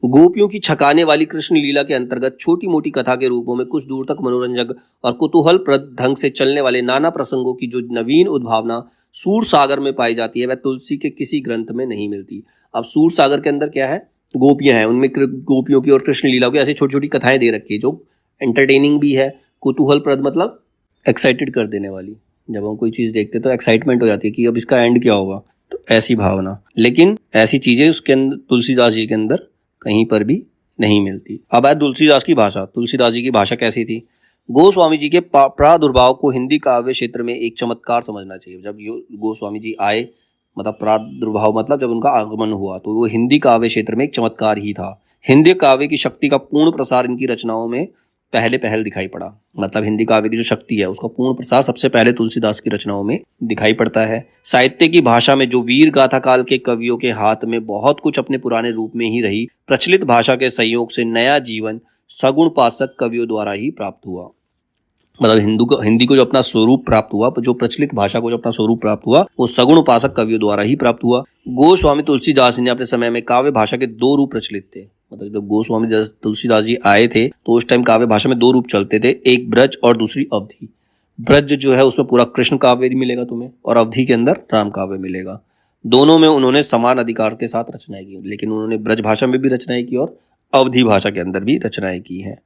गोपियों की छकाने वाली कृष्ण लीला के अंतर्गत छोटी मोटी कथा के रूपों में कुछ दूर तक मनोरंजक और कुतूहलप्रद ढंग से चलने वाले नाना प्रसंगों की जो नवीन उद्भावना सूर सागर में पाई जाती है, वह तुलसी के किसी ग्रंथ में नहीं मिलती। अब सूर सागर के अंदर क्या है, गोपियां हैं, उनमें गोपियों की और कृष्ण लीला की ऐसी छोटी छोटी कथाएं दे रखी है जो एंटरटेनिंग भी है, कुतूहलप्रद मतलब एक्साइटेड कर देने वाली। जब हम कोई चीज़ देखते तो एक्साइटमेंट हो जाती है कि अब इसका एंड क्या होगा, तो ऐसी भावना। लेकिन ऐसी चीज़ें उसके अंदर तुलसीदास जी के अंदर कहीं पर भी नहीं मिलती। अब है तुलसीदास की भाषा। तुलसीदास जी की भाषा कैसी थी। गोस्वामी जी के प्रादुर्भाव को हिंदी काव्य क्षेत्र में एक चमत्कार समझना चाहिए। जब गोस्वामी जी आए, मतलब प्रादुर्भाव मतलब जब उनका आगमन हुआ, तो वो हिंदी काव्य क्षेत्र में एक चमत्कार ही था। हिंदी काव्य की शक्ति का पूर्ण प्रसार इनकी रचनाओं में पहल दिखाई पड़ा। मतलब हिंदी काव्य की जो शक्ति है उसका पूर्ण प्रसार सबसे पहले तुलसीदास की रचनाओं में दिखाई पड़ता है। साहित्य की भाषा में जो वीर गाथा काल के कवियों के हाथ में बहुत कुछ अपने पुराने रूप में ही रही, प्रचलित भाषा के सहयोग से नया जीवन सगुण पासक कवियों द्वारा ही प्राप्त हुआ। मतलब हिंदी को जो अपना स्वरूप प्राप्त हुआ, जो प्रचलित भाषा को जो अपना स्वरूप प्राप्त हुआ, वो सगुण उपासक कवियों द्वारा ही प्राप्त हुआ। गोस्वामी तुलसीदास ने अपने समय में काव्य भाषा के दो रूप प्रचलित थे। मतलब जब गोस्वामी तुलसीदास जी आए थे तो उस टाइम काव्य भाषा में दो रूप चलते थे, एक ब्रज और दूसरी अवधि। ब्रज जो है उसमें पूरा कृष्ण काव्य मिलेगा तुम्हें, और अवधि के अंदर राम काव्य मिलेगा। दोनों में उन्होंने समान अधिकार के साथ रचनाएं की, लेकिन उन्होंने ब्रज भाषा में भी रचनाएं की और अवधि भाषा के अंदर भी रचनाएं की हैं।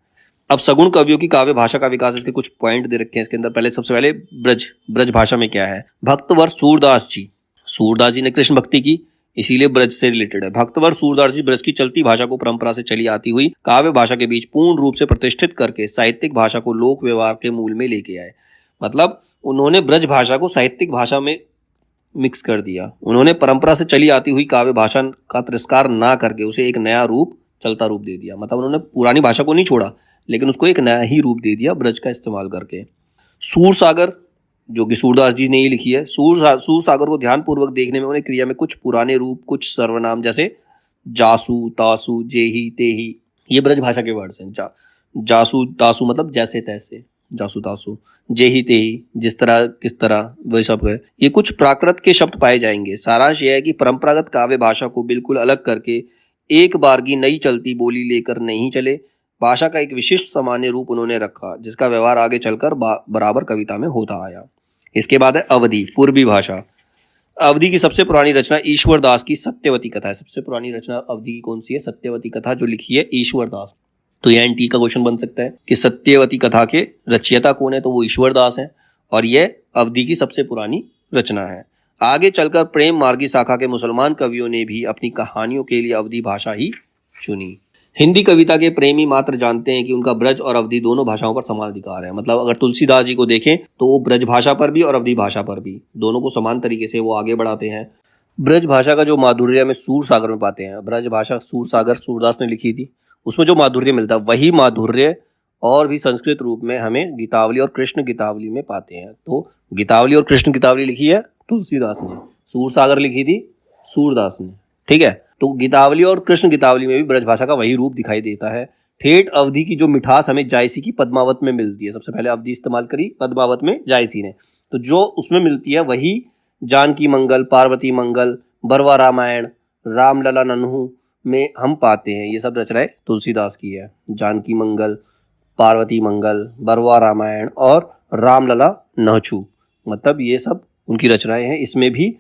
अब सगुण कवियों की काव्य भाषा का विकास, इसके कुछ पॉइंट दे रखे हैं इसके अंदर। पहले सबसे पहले ब्रज भाषा में क्या है। भक्तवर सूरदास जी ने कृष्ण भक्ति की, इसीलिए ब्रज से रिलेटेड है। भक्तवर सूरदास जी ब्रज की चलती भाषा को परंपरा से चली आती हुई काव्य भाषा के बीच पूर्ण रूप से प्रतिष्ठित करके साहित्यिक भाषा को लोक व्यवहार के मूल में लेके आए। मतलब उन्होंने ब्रज भाषा को साहित्यिक भाषा में मिक्स कर दिया। उन्होंने परंपरा से चली आती हुई काव्य भाषा का तिरस्कार ना करके उसे एक नया रूप, चलता रूप दे दिया। मतलब उन्होंने पुरानी भाषा को नहीं छोड़ा, लेकिन उसको एक नया ही रूप दे दिया ब्रज का इस्तेमाल करके। सूर सागर, जो कि सूरदास जी ने ही लिखी है, सूर सागर को ध्यानपूर्वक देखने में उन्हें क्रिया में कुछ पुराने रूप, कुछ सर्वनाम जैसे जासू, तासु, जेही, तेही, ये ब्रज भाषा के वर्ड्स हैं। जासू तासु मतलब जैसे तैसे, जासू तासु, जेही तेही, जिस तरह किस तरह, वही सब है। ये कुछ प्राकृत के शब्द पाए जाएंगे। सारांश यह है कि परंपरागत काव्य भाषा को बिल्कुल अलग करके एक बार की नई चलती बोली लेकर नहीं चले। भाषा का एक विशिष्ट सामान्य रूप उन्होंने रखा, जिसका व्यवहार आगे चलकर बराबर कविता में होता आया। इसके बाद है अवधी, पूर्वी भाषा। अवधी की सबसे पुरानी रचना ईश्वर दास की सत्यवती कथा है। सबसे पुरानी रचना अवधी की कौन सी है? सत्यवती कथा, जो लिखी है ईश्वर दास। तो यह एनटी का क्वेश्चन बन सकता है कि सत्यवती कथा के रचयिता कौन है, तो वो ईश्वर दास है, और यह अवधी की सबसे पुरानी रचना है। आगे चलकर प्रेम मार्गी शाखा के मुसलमान कवियों ने भी अपनी कहानियों के लिए अवधी भाषा ही चुनी। हिंदी कविता के प्रेमी मात्र जानते हैं कि उनका ब्रज और अवधी दोनों भाषाओं पर समान अधिकार है। मतलब अगर तुलसीदास जी को देखें तो वो ब्रज भाषा पर भी और अवधी भाषा पर भी, दोनों को समान तरीके से वो आगे बढ़ाते हैं। ब्रज भाषा का जो माधुर्य में सूर सागर में पाते हैं, ब्रज भाषा सूर सागर सूरदास ने लिखी थी, उसमें जो माधुर्य मिलता है वही माधुर्य और भी संस्कृत रूप में हमें गीतावली और कृष्ण गीतावली में पाते हैं। तो गीतावली और कृष्ण गीतावली लिखी है तुलसीदास ने, सूर सागर लिखी थी सूरदास ने, ठीक है। तो गीतावली और कृष्ण गीतावली में भी ब्रज भाषा का वही रूप दिखाई देता है। ठेठ अवधी की जो मिठास हमें जायसी की पद्मावत में मिलती है, सबसे पहले अवधी इस्तेमाल करी पद्मावत में जायसी ने, तो जो उसमें मिलती है वही जानकी मंगल, पार्वती मंगल, बरवा रामायण, रामलला नन्हु में हम पाते हैं। ये सब रचनाएं तुलसीदास की है। जानकी मंगल, पार्वती मंगल, बरवा रामायण और रामलला नहचू, मतलब ये सब उनकी रचनाएं हैं। इसमें भी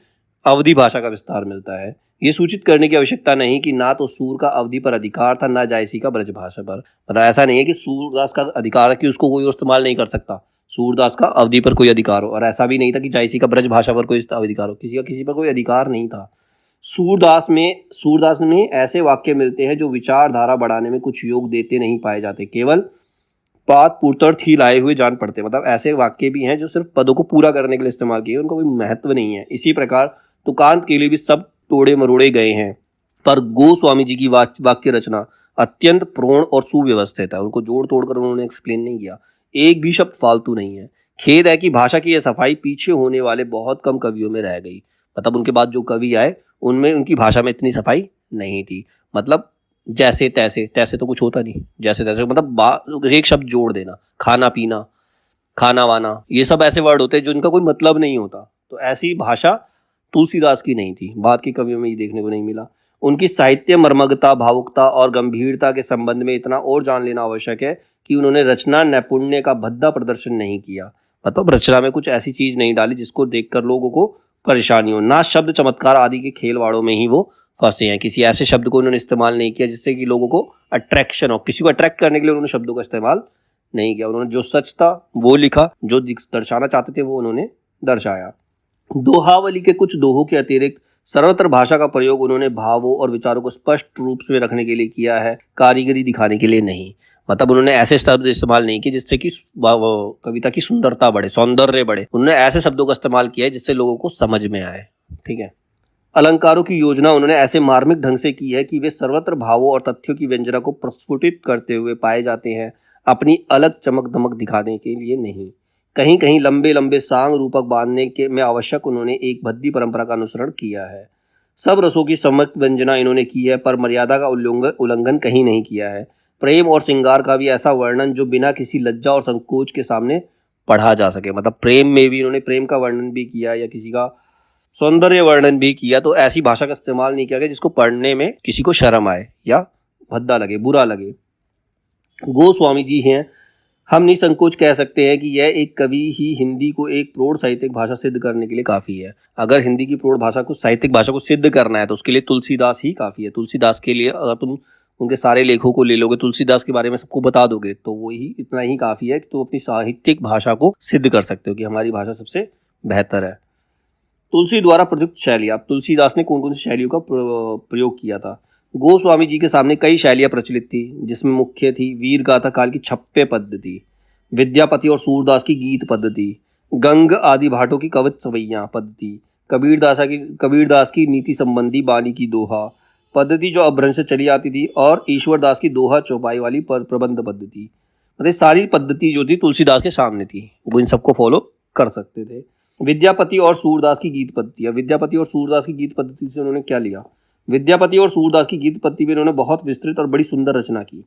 अवधी भाषा का विस्तार मिलता है। ये सूचित करने की आवश्यकता नहीं कि ना तो सूर का अवधी पर अधिकार था, ना जायसी का ब्रज भाषा पर। मतलब ऐसा नहीं है कि सूरदास का अधिकार है कि उसको कोई और इस्तेमाल नहीं कर सकता, सूरदास का अवधी पर कोई अधिकार हो, और ऐसा भी नहीं था कि जायसी का ब्रज भाषा पर कोई अधिकार हो। किसी का किसी पर कोई अधिकार नहीं था। सूरदास में ऐसे वाक्य मिलते हैं जो विचारधारा बढ़ाने में कुछ योग देते नहीं पाए जाते, केवल पात पूर्तर्थ ही लाए हुए जान पड़ते। मतलब ऐसे वाक्य भी हैं जो सिर्फ पदों को पूरा करने के लिए इस्तेमाल किए, उनका कोई महत्व नहीं है। इसी प्रकार तुकांत के लिए भी सब तोड़े मरोड़े गए हैं, पर गोस्वामी जी की वाक्य रचना अत्यंत प्रोण और सुव्यवस्थित है। उनको जोड़ तोड़ कर उन्होंने एक्सप्लेन नहीं किया, एक भी शब्द फालतू नहीं है। खेद है कि भाषा की यह सफाई पीछे होने वाले बहुत कम कवियों में रह गई। मतलब उनके बाद जो कवि आए उनमें उनकी भाषा में इतनी सफाई नहीं थी। मतलब जैसे तैसे, तैसे तो कुछ होता नहीं, जैसे तैसे मतलब एक शब्द जोड़ देना, खाना पीना, खाना वाना, ये सब ऐसे वर्ड होते हैं जिनका कोई मतलब नहीं होता। तो ऐसी भाषा तुलसीदास की नहीं थी, बाद के कवियों में ये देखने को नहीं मिला। उनकी साहित्य मर्मगता, भावुकता और गंभीरता के संबंध में इतना और जान लेना आवश्यक है कि उन्होंने रचना नैपुण्य का भद्दा प्रदर्शन नहीं किया। मतलब रचना में कुछ ऐसी चीज नहीं डाली जिसको देखकर लोगों को परेशानी हो। ना शब्द चमत्कार आदि के खेलवाड़ों में ही वो फंसे हैं। किसी ऐसे शब्द को उन्होंने इस्तेमाल नहीं किया जिससे कि लोगों को अट्रैक्शन हो। किसी को अट्रैक्ट करने के लिए उन्होंने शब्दों का इस्तेमाल नहीं किया। उन्होंने जो सच था वो लिखा, जो दर्शाना चाहते थे वो उन्होंने दर्शाया। दोहावली के कुछ दोहों के अतिरिक्त सर्वत्र भाषा का प्रयोग उन्होंने भावों और विचारों को स्पष्ट रूप से रखने के लिए किया है, कारीगरी दिखाने के लिए नहीं। मतलब उन्होंने ऐसे शब्द इस्तेमाल नहीं किए जिससे कि कविता की सुंदरता बढ़े, सौंदर्य बढ़े। उन्होंने ऐसे शब्दों का इस्तेमाल किया है जिससे लोगों को समझ में आए, ठीक है। अलंकारों की योजना उन्होंने ऐसे मार्मिक ढंग से की है कि वे सर्वत्र भावों और तथ्यों की व्यंजना को प्रस्फुटित करते हुए पाए जाते हैं, अपनी अलग चमक दमक दिखाने के लिए नहीं। कहीं कहीं लंबे लंबे सांग रूपक बांधने के में आवश्यक उन्होंने एक भद्दी परंपरा का अनुसरण किया है। सब रसों की सम्यक व्यंजना इन्होंने की है, पर मर्यादा का उल्लंघन कहीं नहीं किया है। प्रेम और श्रृंगार का भी ऐसा वर्णन जो बिना किसी लज्जा और संकोच के सामने पढ़ा जा सके। मतलब प्रेम में भी इन्होंने प्रेम का वर्णन भी किया या किसी का सौंदर्य वर्णन भी किया। तो ऐसी भाषा का इस्तेमाल नहीं किया गया जिसको पढ़ने में किसी को शर्म आए या भद्दा लगे, बुरा लगे। गोस्वामी जी हैं, हम निसंकोच कह सकते हैं कि यह एक कवि ही हिंदी को एक प्रौढ़ साहित्यिक भाषा सिद्ध करने के लिए काफ़ी है। अगर हिंदी की प्रौढ़ भाषा को, साहित्यिक भाषा को सिद्ध करना है तो उसके लिए तुलसीदास ही काफ़ी है। तुलसीदास के लिए अगर तुम उनके सारे लेखों को ले लोगे, तुलसीदास के बारे में सबको बता दोगे, तो वो ही इतना ही काफ़ी है कि तुम अपनी साहित्यिक भाषा को सिद्ध कर सकते हो कि हमारी भाषा सबसे बेहतर है। तुलसी द्वारा प्रयुक्त शैली, अब तुलसीदास ने कौन कौन सी शैलियों का प्रयोग किया था। गोस्वामी जी के सामने कई शैलियां प्रचलित थी, जिसमें मुख्य थी वीर गाथा काल की छप्पे पद्धति, विद्यापति और सूरदास की गीत पद्धति, गंग आदि भाटों की कवच सवैया पद्धति, कबीरदास की नीति संबंधी बानी की दोहा पद्धति जो अपभ्रंश से चली आती थी, और ईश्वरदास की दोहा चौपाई वाली प्रबंध पद्धति। मतलब सारी पद्धति जो थी तुलसीदास के सामने थी, वो इन सबको फॉलो कर सकते थे। विद्यापति और सूरदास की गीत पद्धति, विद्यापति और सूरदास की गीत पद्धति से उन्होंने क्या लिया। विद्यापति और सूरदास की गीत पद्धति में उन्होंने बहुत विस्तृत और बड़ी सुंदर रचना की।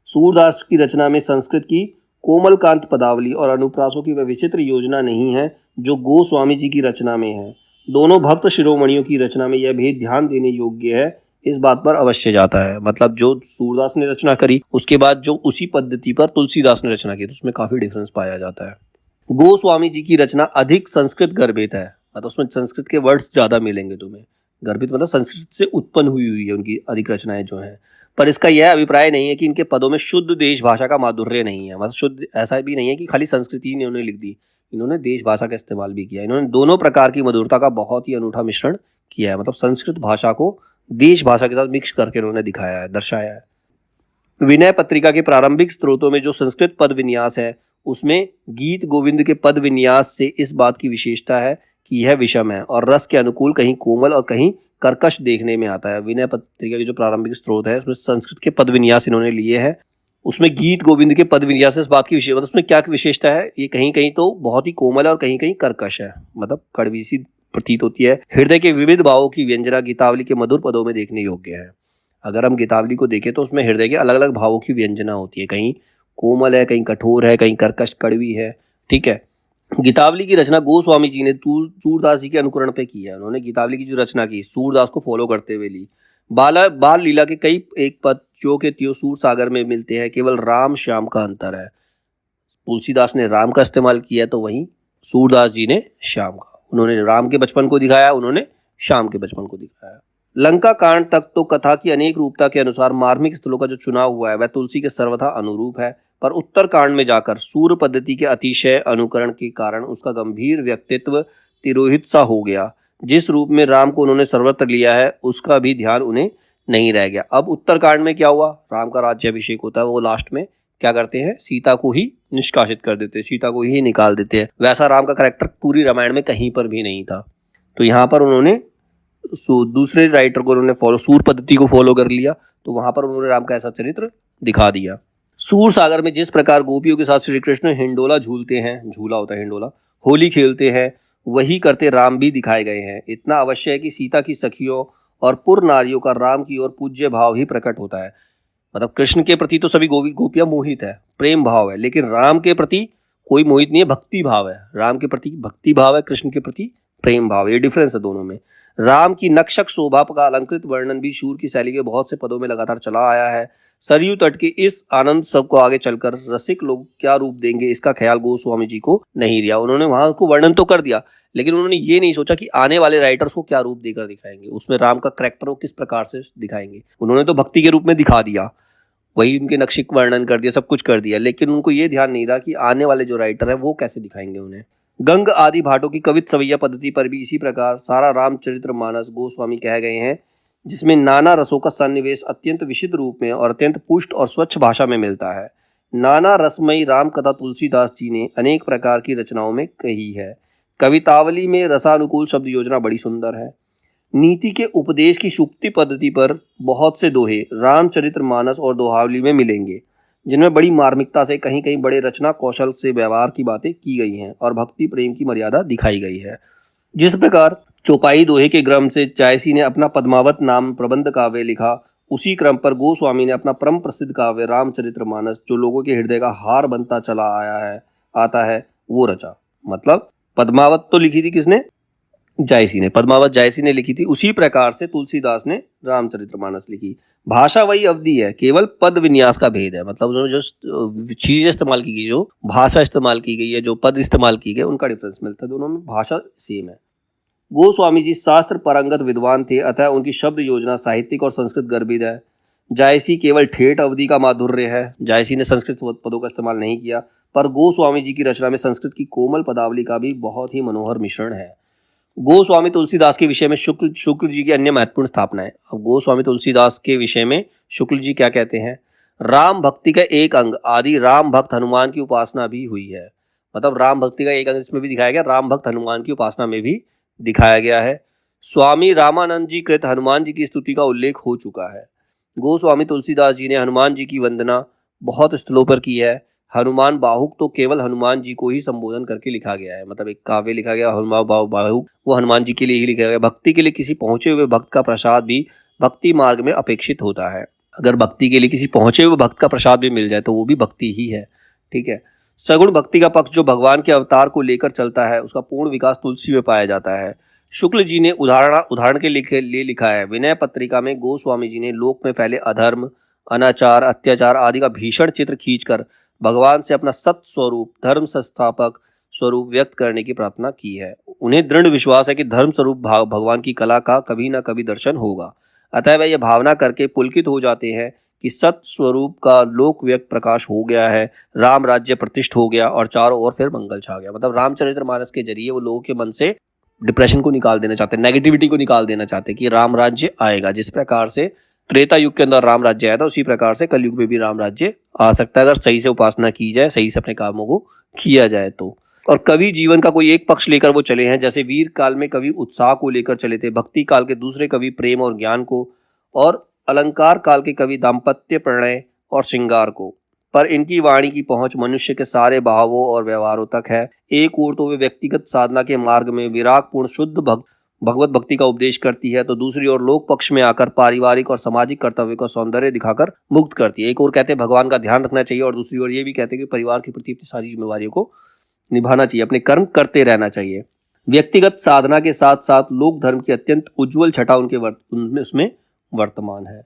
सूरदास की रचना में संस्कृत की कोमलकांत पदावली और अनुप्रासों की वह विचित्र योजना नहीं है जो गोस्वामी जी की रचना में है। दोनों भक्त शिरोमणियों की रचना में यह भेद ध्यान देने योग्य है, इस बात पर अवश्य जाता है। मतलब जो सूरदास ने रचना करी, उसके बाद जो उसी पद्धति पर तुलसीदास ने रचना की, तो उसमें काफी डिफरेंस पाया जाता है। गोस्वामी जी की रचना अधिक संस्कृत गर्भित है, मतलब उसमें संस्कृत के वर्ड्स ज्यादा मिलेंगे तुम्हें। गर्भित मतलब संस्कृत से उत्पन्न हुई है उनकी अधिक रचनाएं जो हैं। पर इसका यह अभिप्राय नहीं है कि इनके पदों में शुद्ध देश भाषा का माधुर्य नहीं है। मतलब शुद्ध ऐसा भी नहीं है कि खाली संस्कृत ही इन्होंने लिख दी, इन्होंने देश भाषा का इस्तेमाल भी किया। इन्होंने दोनों प्रकार की मधुरता का बहुत ही अनूठा मिश्रण किया है। मतलब संस्कृत भाषा को देश भाषा के साथ मिक्स करके उन्होंने दिखाया है, दर्शाया है। विनय पत्रिका के प्रारंभिक स्त्रोतों में जो संस्कृत पद विन्यास है, उसमें गीत गोविंद के पद विन्यास से इस बात की विशेषता है कि यह विषम है और रस के अनुकूल, कहीं कोमल और कहीं कर्कश देखने में आता है। विनय पत्रिका के जो प्रारंभिक स्त्रोत है, उसमें संस्कृत के पद विन्यास इन्होंने लिए हैं। उसमें गीत गोविंद के पद विन्यास इस बात की विशेष, मतलब उसमें क्या विशेषता है, ये कहीं कहीं तो बहुत ही कोमल है और कहीं कहीं कर्कश है, मतलब कड़वी सी प्रतीत होती है। हृदय के विविध भावों की व्यंजना गीतावली के मधुर पदों में देखने योग्य है। अगर हम गीतावली को देखें तो उसमें हृदय के अलग अलग भावों की व्यंजना होती है, कहीं कोमल है, कहीं कठोर है, कहीं कर्कश कड़वी है। ठीक है। गीतावली की रचना गोस्वामी जी ने सूरदास जी के अनुकरण पे की है। उन्होंने गीतावली की जो रचना की सूरदास को फॉलो करते हुए ली। बाल लीला के कई एक पद जो के त्यों सूर सागर में मिलते हैं, केवल राम श्याम का अंतर है। तुलसीदास ने राम का इस्तेमाल किया तो वहीं सूरदास जी ने श्याम का। उन्होंने राम के बचपन को दिखाया, उन्होंने श्याम के बचपन को दिखाया। लंका कांड तक तो कथा की अनेक रूपता के अनुसार मार्मिक स्थलों का जो चुनाव हुआ है वह तुलसी के सर्वथा अनुरूप है, पर उत्तर कांड में जाकर सूर्य पद्धति के अतिशय अनुकरण के कारण उसका गंभीर व्यक्तित्व तिरोहित सा हो गया। जिस रूप में राम को उन्होंने सर्वत्र लिया है उसका भी ध्यान उन्हें नहीं रह गया। अब उत्तर कांड में क्या हुआ, राम का राज्याभिषेक होता है, वो लास्ट में क्या करते हैं, सीता को ही निष्कासित कर देते हैं, सीता को ही निकाल देते हैं। वैसा राम का कैरेक्टर पूरी रामायण में कहीं पर भी नहीं था। तो यहाँ पर उन्होंने दूसरे राइटर को उन्होंने सूर पद्धति को फॉलो कर लिया, तो वहां पर उन्होंने राम का ऐसा चरित्र दिखा दिया। सूर सागर में जिस प्रकार गोपियों के साथ श्री कृष्ण हिंडोला झूलते हैं, झूला होता है हिंडोला, होली खेलते हैं, वही करते राम भी दिखाए गए हैं। इतना अवश्य है कि सीता की सखियों और पुर नारियों का राम की ओर पूज्य भाव ही प्रकट होता है। मतलब कृष्ण के प्रति तो सभी गोपियां मोहित है, प्रेम भाव है, लेकिन राम के प्रति कोई मोहित नहीं है, भक्ति भाव है। राम के प्रति भक्ति भाव है, कृष्ण के प्रति प्रेम भाव, ये डिफरेंस है दोनों में। राम की नक्षक शोभा का अलंकृत वर्णन भी शूर की शैली के बहुत से पदों में लगातार चला आया है। सरयू तट के इस आनंद सब को आगे चलकर रसिक लोग क्या रूप देंगे, इसका ख्याल गोस्वामी जी को नहीं दिया। उन्होंने वहां को वर्णन तो कर दिया, लेकिन उन्होंने ये नहीं सोचा कि आने वाले राइटर्स को क्या रूप देकर दिखाएंगे, उसमें राम का कैरेक्टर को किस प्रकार से दिखाएंगे। उन्होंने तो भक्ति के रूप में दिखा दिया, वही उनके नक्शिक वर्णन कर दिया, सब कुछ कर दिया, लेकिन उनको ये ध्यान नहीं रहा कि आने वाले जो राइटर है वो कैसे दिखाएंगे उन्हें। गंग आदि भाटों की कवित सवैया पद्धति पर भी इसी प्रकार सारा रामचरित्र मानस गोस्वामी कह गए हैं, जिसमें नाना रसों का सन्निवेश अत्यंत विशिष्ट रूप में और अत्यंत पुष्ट और स्वच्छ भाषा में मिलता है। नाना रसमयी राम कथा तुलसीदास जी ने अनेक प्रकार की रचनाओं में कही है। कवितावली में रसानुकूल शब्द योजना बड़ी सुंदर है। नीति के उपदेश की शुक्ति पद्धति पर बहुत से दोहे रामचरित्र मानस और दोहावली में मिलेंगे, जिनमें बड़ी मार्मिकता से कहीं कहीं बड़े रचना कौशल से व्यवहार की बातें की गई हैं और भक्ति प्रेम की मर्यादा दिखाई गई है। जिस प्रकार चौपाई दोहे के क्रम से जायसी ने अपना पद्मावत नाम प्रबंध काव्य लिखा, उसी क्रम पर गोस्वामी ने अपना परम प्रसिद्ध काव्य रामचरितमानस, जो लोगों के हृदय का हार बनता चला आता है वो रचा। मतलब पद्मावत तो लिखी थी किसने, जायसी ने, पद्मावत जायसी ने लिखी थी। उसी प्रकार से तुलसीदास ने रामचरितमानस लिखी। भाषा वही अवधि है, केवल पद विन्यास का भेद है। मतलब उन्होंने जो चीजें इस्तेमाल की गई, जो भाषा इस्तेमाल की गई है, जो पद इस्तेमाल की गए, उनका डिफरेंस मिलता है, दोनों में भाषा सेम है। गोस्वामी जी शास्त्र परंगत विद्वान थे, अतः उनकी शब्द योजना साहित्यिक और संस्कृत गर्भित है। जायसी केवल ठेठ अवधि का माधुर्य है, जायसी ने संस्कृत पदों का इस्तेमाल नहीं किया, पर गोस्वामी जी की रचना में संस्कृत की कोमल पदावली का भी बहुत ही मनोहर मिश्रण है। गोस्वामी तुलसीदास के विषय में शुक्ल जी की अन्य महत्वपूर्ण स्थापनाएं। अब गोस्वामी तुलसीदास के विषय में शुक्ल जी क्या कहते हैं? राम भक्ति का एक अंग आदि राम भक्त हनुमान की उपासना भी हुई है। मतलब राम भक्ति का एक अंग इसमें भी दिखाया गया, राम भक्त हनुमान की उपासना में भी दिखाया गया है। स्वामी रामानंद जी कृत हनुमान जी की स्तुति का उल्लेख हो चुका है। गोस्वामी तुलसीदास जी ने हनुमान जी की वंदना बहुत स्थलों पर की है। हनुमान बाहुक तो केवल हनुमान जी को ही संबोधन करके लिखा गया है, मतलब एक काव्य लिखा गया हनुमान बाहुक, वो हनुमान जी के लिए ही लिखा गया। भक्ति के लिए किसी पहुंचे हुए भक्त का प्रसाद भी भक्ति मार्ग में अपेक्षित होता है। अगर भक्ति के लिए किसी पहुंचे हुए भक्त का प्रसाद भी मिल जाए तो वो भी भक्ति ही है। ठीक है। सगुण भक्ति का पक्ष जो भगवान के अवतार को लेकर चलता है उसका पूर्ण विकास तुलसी में पाया जाता है। शुक्ल जी ने उदाहरण के लिए लिखा है। विनय पत्रिका में गोस्वामी जी ने लोक में फैले अधर्म, अनाचार, अत्याचार आदि का भीषण चित्र खींचकर भगवान से अपना सत स्वरूप, धर्म संस्थापक स्वरूप व्यक्त करने की प्रार्थना की है। उन्हें दृढ़ विश्वास है कि धर्म स्वरूप भगवान की कला का कभी न कभी दर्शन होगा। अतः वह यह भावना करके पुलकित हो जाते हैं कि सत स्वरूप का लोक व्यक्त प्रकाश हो गया है, राम राज्य प्रतिष्ठ हो गया और चारों ओर फिर मंगल छा गया। मतलब रामचरितमानस के जरिए वो लोगों के मन से डिप्रेशन को निकाल देना चाहते हैं, नेगेटिविटी को निकाल देना चाहते हैं कि राम राज्य आएगा। जिस प्रकार से त्रेता युग के अंदर राम राज्य आया था उसी प्रकार से कलयुग में भी राम राज्य आ सकता है, अगर सही से उपासना की जाए, सही से अपने कामों को किया जाए तो। और कवि जीवन का कोई एक पक्ष लेकर वो चले हैं। जैसे वीर काल में कवि उत्साह को लेकर चले थे, भक्ति काल के दूसरे कवि प्रेम और ज्ञान को, और अलंकार काल के कवि दाम्पत्य, प्रणय और श्रृंगार को। पर इनकी वाणी की पहुंच मनुष्य के सारे भावों और व्यवहारों तक है। एक ओर तो वे व्यक्तिगत साधना के मार्ग में विरागपूर्ण शुद्ध भगवत भक्ति का उपदेश करती है, तो दूसरी ओर लोक पक्ष में आकर पारिवारिक और सामाजिक कर्तव्य का सौंदर्य दिखाकर मुक्त करती है। एक ओर कहते हैं भगवान का ध्यान रखना चाहिए और दूसरी ओर ये भी कहते हैं कि परिवार के प्रति अपनी सारी जिम्मेवारियों को निभाना चाहिए, अपने कर्म करते रहना चाहिए। व्यक्तिगत साधना के साथ साथ लोक धर्म की अत्यंत उज्ज्वल छटा उसमें वर्तमान है।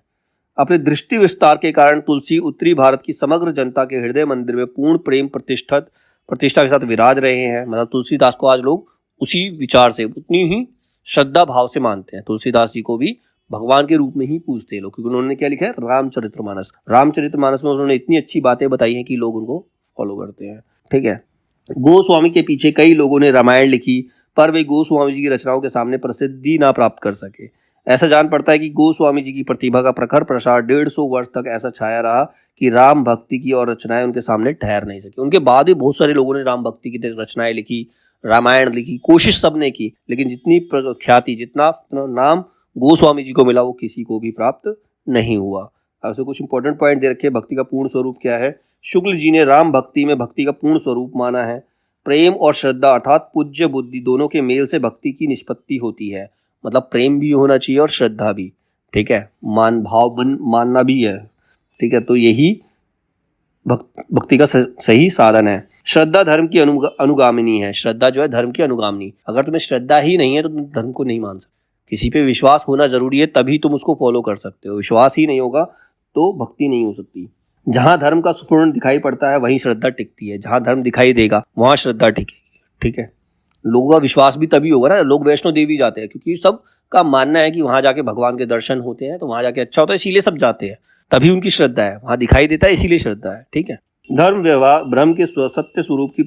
अपने दृष्टि विस्तार के कारण तुलसी उत्तरी भारत की समग्र जनता के हृदय मंदिर में पूर्ण प्रेम प्रतिष्ठा के साथ विराज रहे हैं। मतलब तुलसीदास को आज लोग उसी विचार से, उतनी ही श्रद्धा भाव से मानते हैं। तुलसीदास जी को भी भगवान के रूप में ही पूजते हैं लोग, क्योंकि उन्होंने क्या लिखा है? रामचरितमानस। रामचरितमानस में उन्होंने इतनी अच्छी बातें बताई हैं कि लोग उनको फॉलो करते हैं। ठीक है। गोस्वामी के पीछे कई लोगों ने रामायण लिखी, पर वे गोस्वामी जी की रचनाओं के सामने प्रसिद्धि ना प्राप्त कर सके। ऐसा जान पड़ता है कि गोस्वामी जी की प्रतिभा का प्रखर प्रसार 150 वर्ष तक ऐसा छाया रहा कि राम भक्ति की और रचनाएं उनके सामने ठहर नहीं सकी। उनके बाद भी बहुत सारे लोगों ने राम भक्ति की रचनाएं लिखी, रामायण लिखी, कोशिश सबने की, लेकिन जितनी ख्याति, जितना नाम गोस्वामी जी को मिला वो किसी को भी प्राप्त नहीं हुआ। ऐसे कुछ इंपॉर्टेंट पॉइंट दे रखे। भक्ति का पूर्ण स्वरूप क्या है? शुक्ल जी ने राम भक्ति में भक्ति का पूर्ण स्वरूप माना है। प्रेम और श्रद्धा अर्थात पूज्य बुद्धि दोनों के मेल से भक्ति की निष्पत्ति होती है। मतलब प्रेम भी होना चाहिए और श्रद्धा भी। ठीक है। मानना भी है। ठीक है। तो यही भक्ति का सही साधन है। श्रद्धा धर्म की अनुगामिनी है। श्रद्धा जो है धर्म की अनुगामिनी। अगर तुम्हें श्रद्धा ही नहीं है तो तुम धर्म को नहीं मान सकते। किसी पे विश्वास होना जरूरी है, तभी तुम उसको फॉलो कर सकते हो। विश्वास ही नहीं होगा तो भक्ति नहीं हो सकती। जहां धर्म का स्फुरण दिखाई पड़ता है वहीं श्रद्धा टिकती है। जहां धर्म दिखाई देगा वहां श्रद्धा टिकेगी। ठीक है। लोगों का विश्वास भी तभी होगा ना। लोग वैष्णो देवी जाते हैं क्योंकि सब का मानना है कि वहां जाके भगवान के दर्शन होते हैं, तो वहां जाके अच्छा होता है, इसीलिए सब जाते हैं। तभी उनकी श्रद्धा है, वहां दिखाई देता है इसीलिए श्रद्धा है। ठीक है। धर्म व्यवहार ब्रह्म के सत्य स्वरूप की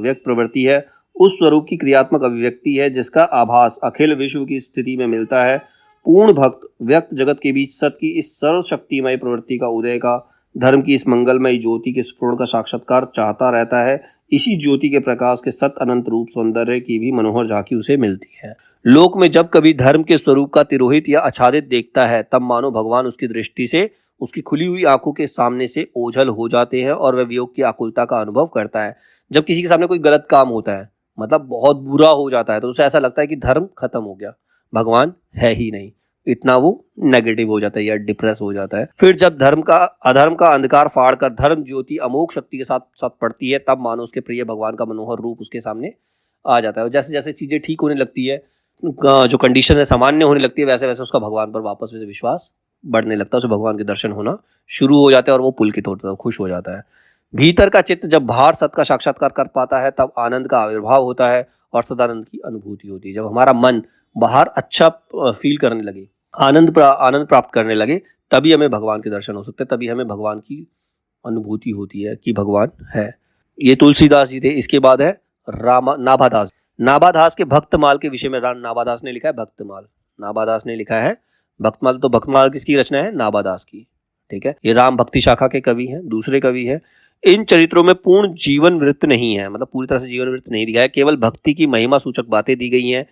व्यक्त प्रवृत्ति है, उस स्वरूप की क्रियात्मक अभिव्यक्ति है जिसका आभास अखिल विश्व की स्थिति में मिलता है। पूर्ण भक्त व्यक्त जगत के बीच सत्य की इस सर्वशक्तिमय प्रवृत्ति का उदय का, धर्म की इस मंगलमय ज्योति के स्फुरण का साक्षात्कार चाहता रहता है। इसी ज्योति के प्रकाश के सत अनंत रूप सौंदर्य की भी मनोहर झांकी उसे मिलती है। लोक में जब कभी धर्म के स्वरूप का तिरोहित या आच्छादित देखता है तब मानो भगवान उसकी दृष्टि से उसकी खुली हुई आंखों के सामने से ओझल हो जाते हैं और वह वियोग की आकुलता का अनुभव करता है। जब किसी के सामने कोई गलत काम होता है, मतलब बहुत बुरा हो जाता है, तो उसे ऐसा लगता है कि धर्म खत्म हो गया, भगवान है ही नहीं। इतना वो नेगेटिव हो जाता है या डिप्रेस हो जाता है। फिर जब अधर्म का अंधकार फाड़कर धर्म ज्योति अमोघ शक्ति के साथ पड़ती है, तब मानो उसके प्रिय भगवान का मनोहर रूप उसके सामने आ जाता है। और जैसे जैसे चीजें ठीक होने लगती है, जो कंडीशन है सामान्य होने लगती है, वैसे वैसे उसका भगवान पर वापस से विश्वास बढ़ने लगता है, उसे भगवान के दर्शन होना शुरू हो जाते हैं और वो पुलकित होता है, खुश हो जाता है। भीतर का चित्त जब बाहर सत का साक्षात्कार कर पाता है तब आनंद का आविर्भाव होता है और सदानंद की अनुभूति होती है। जब हमारा मन बाहर अच्छा फील करने लगे, आनंद प्राप्त करने लगे, तभी हमें भगवान के दर्शन हो सकते हैं, तभी हमें भगवान की अनुभूति होती है कि भगवान है। ये तुलसीदास जी थे। इसके बाद है नाभादास। नाबादास के भक्तमाल के विषय में नाबादास ने लिखा है भक्तमाल। नाबादास ने लिखा है भक्तमाल। तो भक्तमाल किसकी रचना है? नाबादास की। ठीक है, ये राम भक्ति शाखा के कवि हैं, दूसरे कवि हैं। इन चरित्रों में पूर्ण जीवन वृत्त नहीं है, मतलब पूरी तरह से जीवन वृत्त नहीं दिया है, केवल भक्ति की महिमा सूचक बातें दी गई हैं।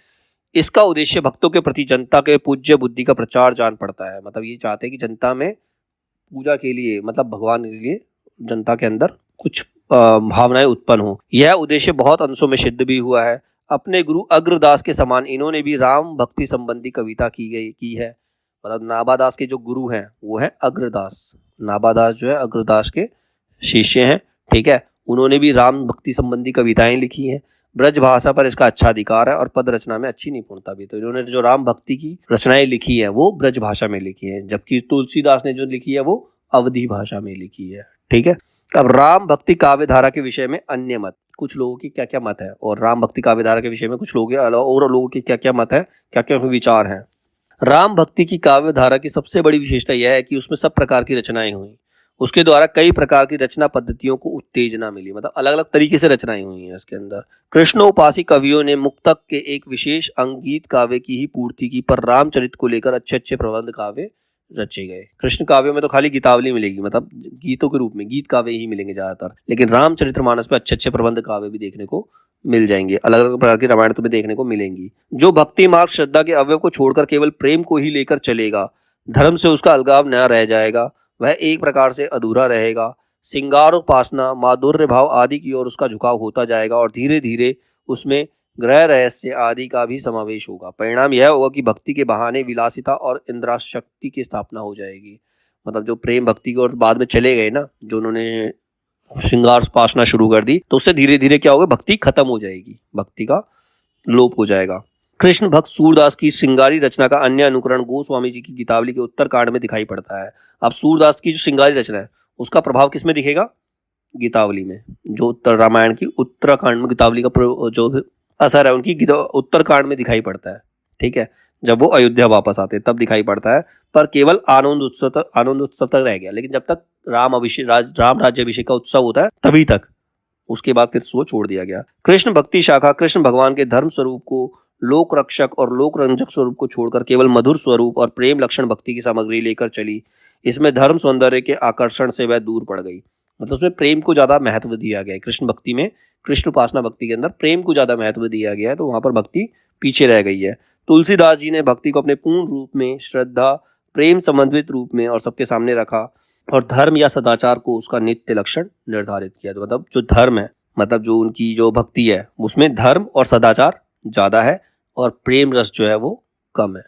इसका उद्देश्य भक्तों के प्रति जनता के पूज्य बुद्धि का प्रचार जान पड़ता है। मतलब ये चाहते हैं कि जनता में पूजा के लिए, मतलब भगवान के लिए जनता के अंदर कुछ भावनाएं उत्पन्न हो। यह उद्देश्य बहुत अंशों में सिद्ध भी हुआ है। अपने गुरु अग्रदास के समान इन्होंने भी राम भक्ति संबंधी कविता की है। मतलब नाबादास के जो गुरु हैं वो है अग्रदास। नाबादास जो है अग्रदास के शिष्य हैं। ठीक है, उन्होंने भी राम भक्ति संबंधी कविताएं लिखी हैं। ब्रज भाषा पर इसका अच्छा अधिकार है और पद रचना में अच्छी निपुणता भी। तो इन्होंने जो राम भक्ति की रचनाएं लिखी है वो ब्रज भाषा में लिखी है, जबकि तुलसीदास ने जो लिखी है वो अवधी भाषा में लिखी है। ठीक है, अब राम भक्ति काव्य धारा के विषय में अन्य मत, कुछ लोगों की क्या क्या मत है, और राम भक्ति काव्य धारा के विषय में कुछ लोगों के और लोगों की क्या क्या मत है, क्या क्या विचार हैं। राम भक्ति की काव्य धारा की सबसे बड़ी विशेषता यह है कि उसमें सब प्रकार की रचनाएं हुई। उसके द्वारा कई प्रकार की रचना पद्धतियों को उत्तेजना मिली, मतलब अलग अलग तरीके से रचनाएं हुई हैं इसके अंदर। कृष्णोपासी कवियों ने मुक्तक के एक विशेष अंग गीत काव्य की ही पूर्ति की, पर रामचरित को लेकर अच्छे अच्छे प्रबंध काव्य रचे गए। कृष्ण काव्य में तो खाली गीतावली मिलेगी, मतलब गीतों के रूप में गीत काव्य ही मिलेंगे ज्यादातर, लेकिन रामचरितमानस में अच्छे अच्छे प्रबंध काव्य भी देखने को मिल जाएंगे। अलग अलग प्रकार की रामायण तुम्हें देखने को मिलेंगी। जो भक्ति मार्ग श्रद्धा के अवयव को छोड़कर केवल प्रेम को ही लेकर चलेगा, धर्म से उसका अलगाव न रह जाएगा, वह एक प्रकार से अधूरा रहेगा। सिंगार उपासना, माधुर्य भाव आदि की ओर उसका झुकाव होता जाएगा और धीरे धीरे उसमें ग्रह रहस्य आदि का भी समावेश होगा। परिणाम यह होगा कि भक्ति के बहाने विलासिता और इंद्राशक्ति की स्थापना हो जाएगी। मतलब जो प्रेम भक्ति की ओर बाद में चले गए ना, जो उन्होंने श्रृंगार उपासना शुरू कर दी, तो उससे धीरे धीरे क्या होगा, भक्ति खत्म हो जाएगी, भक्ति का लोप हो जाएगा। कृष्ण भक्त सूरदास की श्रृंगारी रचना का अन्य अनुकरण गोस्वामी जी की गीतावली के उत्तरकांड में दिखाई पड़ता है। अब सूरदास की जो श्रृंगारी रचना है उसका प्रभाव किसमें दिखेगा? गीतावली में। जो उत्तर रामायण की उत्तराखंड में गीतावली का जो असर है उनकी उत्तरकांड में दिखाई पड़ता है। ठीक है, जब वो अयोध्या वापस आते तब दिखाई पड़ता है, पर केवल आनंद उत्सव तक रह गया। लेकिन जब तक राम राज्य अभिषेक का उत्सव होता है तभी तक, उसके बाद फिर वो छोड़ दिया गया। कृष्ण भक्ति शाखा कृष्ण भगवान के धर्म स्वरूप को, लोक रक्षक और लोक रंजक स्वरूप को छोड़कर केवल मधुर स्वरूप और प्रेम लक्षण भक्ति की सामग्री लेकर चली। इसमें धर्म सौंदर्य के आकर्षण से वह दूर पड़ गई। मतलब उसमें प्रेम को ज्यादा महत्व दिया गया है। कृष्ण भक्ति में, कृष्ण उपासना भक्ति के अंदर प्रेम को ज्यादा महत्व दिया गया है, तो वहां पर भक्ति पीछे रह गई है। तुलसीदास जी ने भक्ति को अपने पूर्ण रूप में, श्रद्धा प्रेम समन्वित रूप में और सबके सामने रखा, और धर्म या सदाचार को उसका नित्य लक्षण निर्धारित किया। तो मतलब जो धर्म है, मतलब जो उनकी जो भक्ति है उसमें धर्म और सदाचार ज्यादा है और प्रेम रस जो है वो कम है।